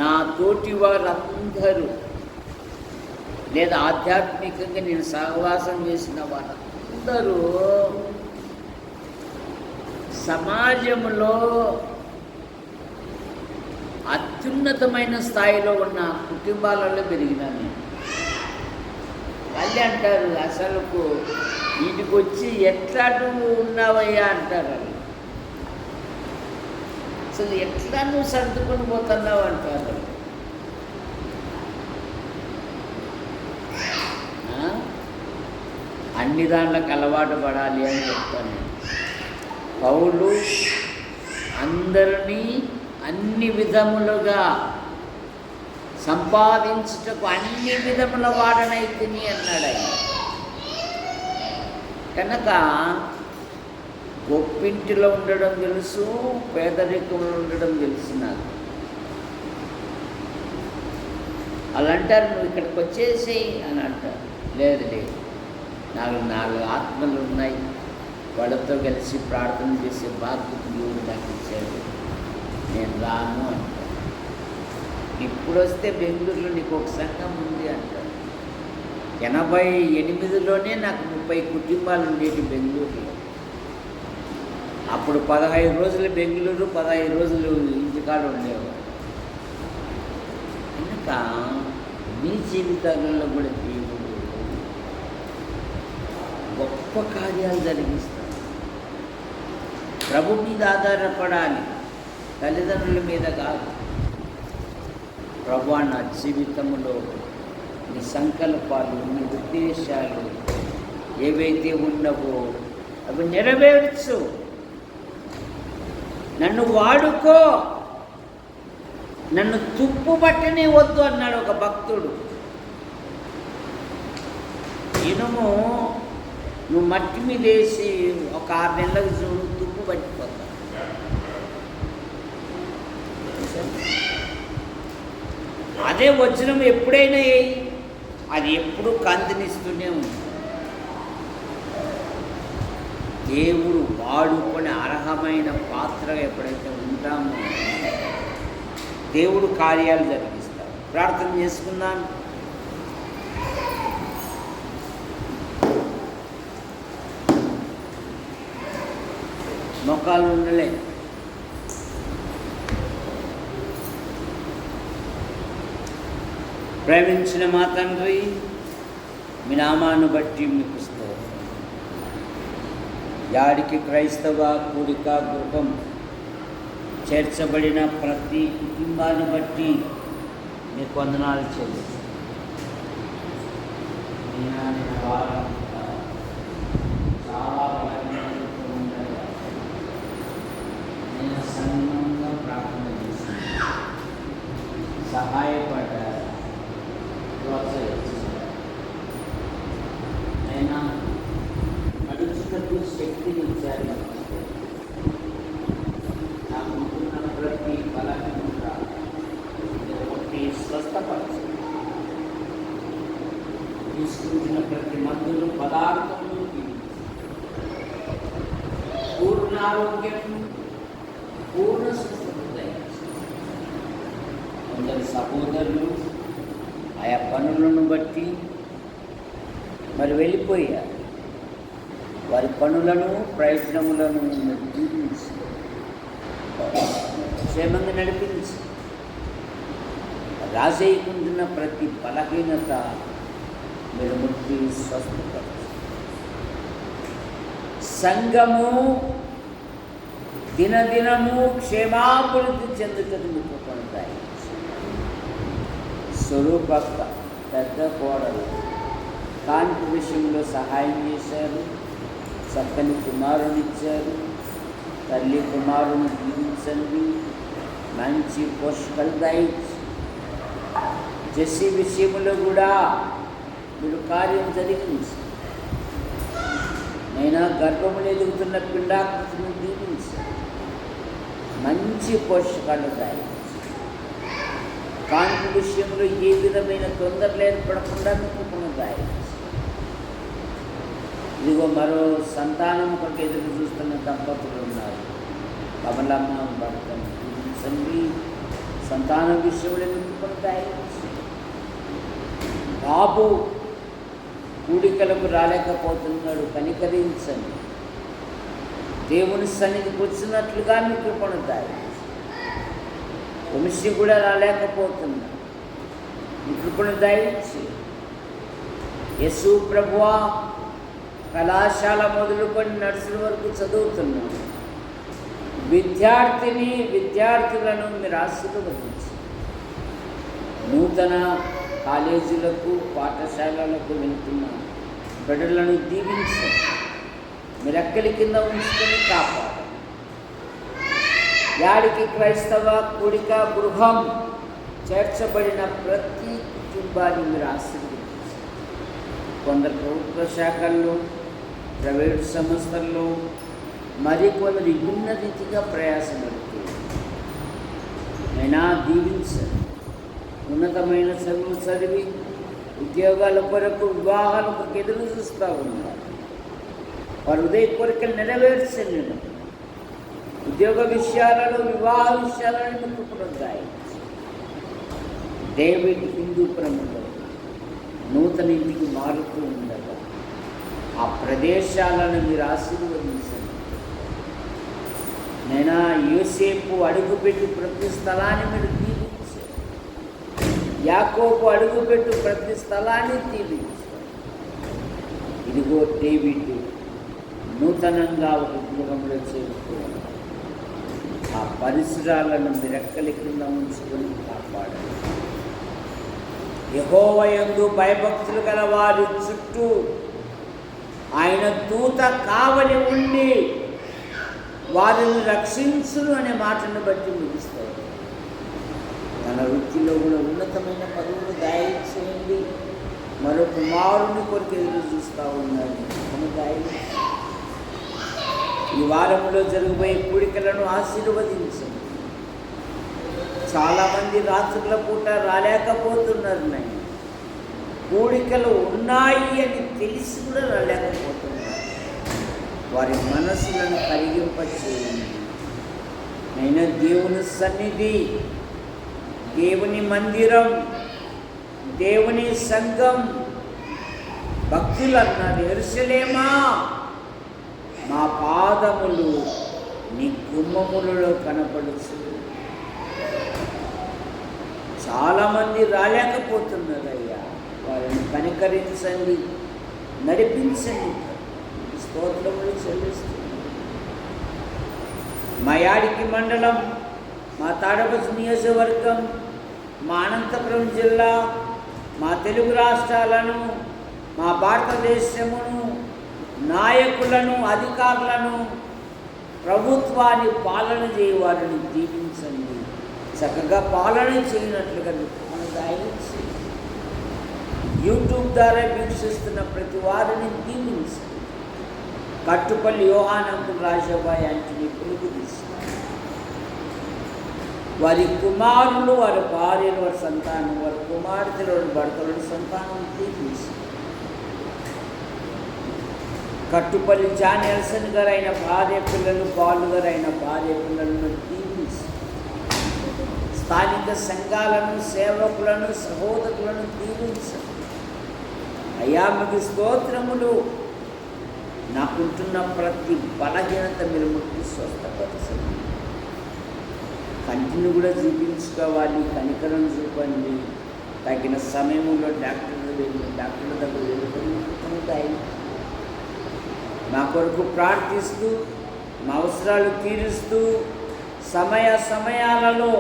నా తోటి వారందరూ, లేదా ఆధ్యాత్మికంగా నేను సహవాసం చేసిన వారందరూ సమాజంలో అత్యున్నతమైన స్థాయిలో ఉన్న కుటుంబాలలో పెరిగినా నేను. మళ్ళీ అంటారు, అసలుకు వీటికి వచ్చి ఎట్లా నువ్వు ఉన్నావయ్యా అంటారు. అసలు ఎట్లా నువ్వు సర్దుకొని పోతున్నావు అంటారు. అన్ని దాంట్లకు అలవాటు పడాలి అని చెప్తాను నేను. పౌలు అందరినీ అన్ని విధములుగా సంపాదించుటకు అన్ని విధముల వాడనైతిని అన్నాడు ఆయన. కనుక గొప్పింటిలో ఉండడం తెలుసు, పేదరికంలో ఉండడం తెలుసు నాకు. అలా అంటారు, నువ్వు ఇక్కడికి వచ్చేసేయి అని అంటారు. లేదు లేదు, నాకు 4 ఆత్మలు ఉన్నాయి, వాళ్ళతో కలిసి ప్రార్థన చేసే బాధ్యత దేవుడు నాకు ఇచ్చాడు, నేను రాను అంటారు. ఇప్పుడు వస్తే బెంగళూరులో నీకు ఒక సంఘం ఉంది అంటారు. 88లోనే నాకు 30 కుటుంబాలు ఉండేవి బెంగళూరులో. అప్పుడు 15 రోజులు బెంగళూరు, 15 రోజులు ఇంటికాడ ఉండేవాడు. కనుక మీ జీవితాలలో కూడా దేవుడు గొప్ప కార్యాలు జరిగిస్తాడు. ప్రభు మీద ఆధారపడాలి, తల్లిదండ్రుల మీద కాదు. ప్రభు నా జీవితంలో నీ సంకల్పాలు, నీ ఉద్దేశాలు ఏవైతే ఉన్నవో అవి నెరవేర్చు, నన్ను వాడుకో, నన్ను తుప్పు పట్టనే వద్దు అన్నాడు ఒక భక్తుడు. ఇనుము నువ్వు మట్టి మీద వేసి ఒక 6 నెలలకు చూడు, తుప్పు పట్టిపోతా. అదే వజ్రం ఎప్పుడైనా వేయి, అది ఎప్పుడు కందినిస్తూనే ఉంది. దేవుడు వాడుకొని అర్హమైన పాత్ర ఎప్పుడైతే ఉంటామో దేవుడు కార్యాలు జరిగిస్తాడు. ప్రార్థన చేసుకుందాం. మొక్కాలు ఉండలే. ప్రేమించిన మా తండ్రి, మీ నామాన్ని బట్టి మీకు స్తోత్రం. యాడికి క్రైస్తవ కూడిక గృహం చేర్చబడిన ప్రతి కుటుంబాన్ని బట్టి మీకు వందనాలు చెల్లిస్తాను. చాలా నేను సంఘంగా ప్రార్థన చేశాను, సహాయపడ్డారు, ప్రోత్సహించారు. అయినా నడుచుటకు శక్తిని ఇచ్చారు. నాకుంటున్న ప్రతి బలహీనత ఒకటి స్వస్థపరచు. తీసుకుంటున్న ప్రతి మందులు పదార్థములు పూర్ణ ఆరోగ్యం, పూర్ణ స్వస్థత దయచేయండి. కొందరు సహోదరులు ఆయా పనులను బట్టి మరి వెళ్ళిపోయారు. వారి పనులను ప్రయత్నములను దీవించి క్షేమంగా నడిపించి రాసేయకుంటున్న ప్రతి బలహీనత మీరు ముట్టి స్వస్థపరచు. సంఘము దినదినము క్షేమాభివృద్ధి చెందుతుంది. మీకు కొనసాగి స్వరూపక్క పెద్ద కోడలు కాంతి విషయంలో సహాయం చేశారు. చక్కని కుమారునిచ్చారు. తల్లి కుమారుని దీవించండి. మంచి పోషకలు దయచి జెస్సీ విషయంలో కూడా మీరు కార్యం జరిగించి నైనా గర్భములు ఎదుగుతున్న పిండాకృతిని దీవించి మంచి పోషకాలు దయచి కాంతి విషయంలో ఏ విధమైన తొందరలు ఏర్పడకుండా మీకు దయచి ఇదిగో మరో సంతానం కొరకు ఎదురు చూస్తున్న దంపతులు ఉన్నారు. కమలమ్మ భర్తను దీవించండి. సంతాన విషయంలో మీకు దయచి బాబు కూడికలకు రాలేకపోతున్నాడు, కనికరించండి. దేవుని సన్నిధికి వచ్చినట్లుగా మీ కృపను దయచేసి వంశీ కూడా రాలేకపోతున్నా మీ కృపను దయచేసి యేసు ప్రభువా కళాశాల మొదలుకొని నర్సరీ వరకు చదువుతున్నాడు. విద్యార్థులను మీరు ఆశీర్వదించి నూతన కాలేజీలకు పాఠశాలలకు వెళ్తున్న బిడ్డలను దీవించి మీరు ఎక్కడి కింద ఉంచుకొని కాపాడు. యాడికి క్రైస్తవ కూడిక గృహం చేర్చబడిన ప్రతి కుటుంబాన్ని మీరు ఆశీర్వదించి కొందరు ప్రభుత్వ శాఖల్లో, ప్రైవేటు సంస్థల్లో, మరికొందరు విభిన్న రీతిగా ప్రయాసపడుతూ అయినా దీవించండి. ఉన్నతమైన చదువులు చదివి ఉద్యోగాల కొరకు వివాహాల కొరకు ఎదురు చూస్తూ ఉన్నారు. వారి హృదయ కోరికలు నెరవేర్చండి. ఉద్యోగ విషయాలలో, వివాహ విషయాలను కృపణుంటాయి. డేవిడ్ హిందూపురంలో నూతన ఇంటికి మారుతూ ఉండగా ఆ ప్రదేశాలను మీరు ఆశీర్వదించండి. నైనా యోసేపు అడుగుపెట్టి ప్రతి స్థలాన్ని మీరు దీవించండి. యాకోబు అడుగుపెట్టు ప్రతి స్థలాన్ని దీవించండి. ఇదిగో డేవిడ్ నూతనంగా ఒక గృహంలో చేరుకోవాలి. ఆ పరిసరాలను రెక్కల కింద ఉంచుకొని కాపాడాలి. యెహోవా యందు భయభక్తులు గల వారి చుట్టూ ఆయన దూత కావలి ఉండి వారిని రక్షించును అనే మాటను బట్టి ముగిస్తారు. తన వృత్తిలో కూడా ఉన్నతమైన పదవులు దయచేయండి. మరో కుమారుని కొరకు ఎదురు చూస్తూ ఉన్నారు. ఈ వారంలో జరగబోయే కూడికలను ఆశీర్వదించండి. చాలామంది రాత్రుల పూట రాలేకపోతున్నారు. నాయన కూడికలు ఉన్నాయి అని తెలిసి కూడా రాలేకపోతున్నారు. వారి మనసులను కలిగింపచేయండి. అయినా దేవుని సన్నిధి, దేవుని మందిరం, దేవుని సంఘం, భక్తులు అన్నారు, యెరూషలేమా మా పాదములు నీ గుమ్మములలో కనపడుచు. చాలామంది రాలేకపోతున్నారు అయ్యా, వారిని కనికరించండి, నడిపించండి. స్తోత్రములు చెల్లిస్తుంది. మా యాడికి మండలం, మా తాడపత్రి నియోజకవర్గం, మా అనంతపురం జిల్లా, మా తెలుగు రాష్ట్రాలను, మా భారతదేశమును, నాయకులను, అధికారులను, ప్రభుత్వాన్ని పాలన చేయవారిని దీవించండి. చక్కగా పాలన చేయనట్లుగా మన దయచేసి యూట్యూబ్ ద్వారా వీక్షిస్తున్న ప్రతి వారిని దీవించండి. కట్టుపల్లి యోహానంకులు రాజాబాయి యాంటనీ పిలుపు తీసుకున్నారు. వారి కుమారులు, వారి భార్యలు, వారి సంతానం, వారి కుమార్తెలు, వారి భర్తలు, సంతానం తీసి కట్టుపల్లి జాన్ ఎల్సన్ గారు అయిన భార్య పిల్లలు, పాలు గారు అయిన భార్య పిల్లలను దీవించు. స్థానిక సంఘాలను, సేవకులను, సహోదరులను దీవించు. అయ్యా మీకు స్తోత్రములు. నాకుంటున్న ప్రతి బలహీనత మీరు ముట్టి స్వస్థపరచండి. కంటిని కూడా చూపించుకోవాలి, కనికరం చూపండి. తగిన సమయంలో డాక్టర్ల దగ్గర వెళ్ళి మా కొరకు ప్రార్థిస్తూ, మా అవసరాలు తీరుస్తూ, సమయాలలో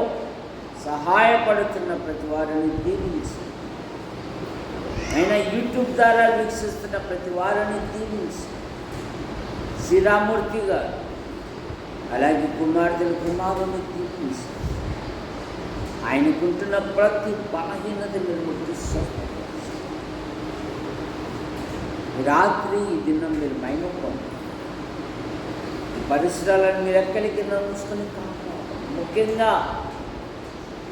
సహాయపడుతున్న ప్రతి వారిని దీవించి, అయినా యూట్యూబ్ ద్వారా వీక్షిస్తున్న ప్రతి వారిని దీవించి, శ్రీరామూర్తి గారు అలాగే కుమారుని దీవించి, ఆయనకుంటున్న ప్రతి బలహీనత మీరు ముట్టి రాత్రి ఈ దినం మీరు మైమొక్కండి. ఈ పరిసరాలను మీరు ఎక్కడి కింద ఉంచుకొని కాపాడండి. ముఖ్యంగా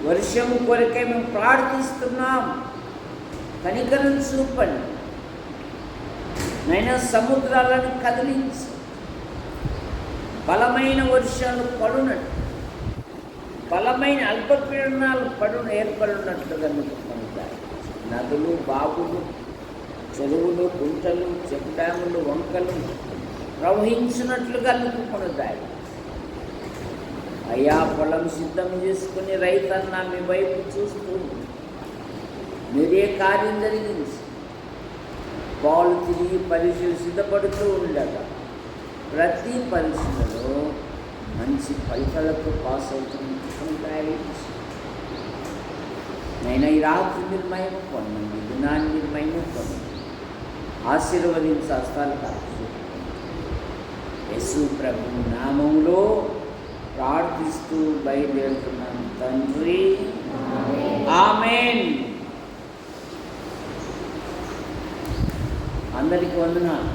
వర్షం కొరకే మేము ప్రార్థిస్తున్నాం. కనికరం చూపండి నైనా, సముద్రాలను కదిలించి బలమైన వర్షాలు పడునట్టు, బలమైన అల్పపీడనాలు ఏర్పడినట్లుగా మీకు పొందుతారు. నదులు, బావులు, చెరువులు, గుంటలు, చెక్ డ్యాములు, వంకలు ప్రవహించినట్లుగా మీకు పొందుతాయి. అయ్యా పొలం సిద్ధం చేసుకుని రైతన్నా మీ వైపు చూస్తూ మీరే కార్యం జరిగించి పాలు తిరిగి పరీక్షలు సిద్ధపడుతూ ఉండగా ప్రతి పరీక్షలలో మంచి ఫలితాలతో పాస్ అవుతుంటాయి. నైనా ఈ రాత్రి మీరు మహిమ పొందండి, దినాన్ని మీరు మహిమ పొందండి. ఆశీర్వదించి హస్తాలు కాదు. యేసు ప్రభు నామములో ప్రార్థిస్తూ బయలుదేరుతున్నాను తండ్రి, ఆమేన్. అందరికీ వందనాలు.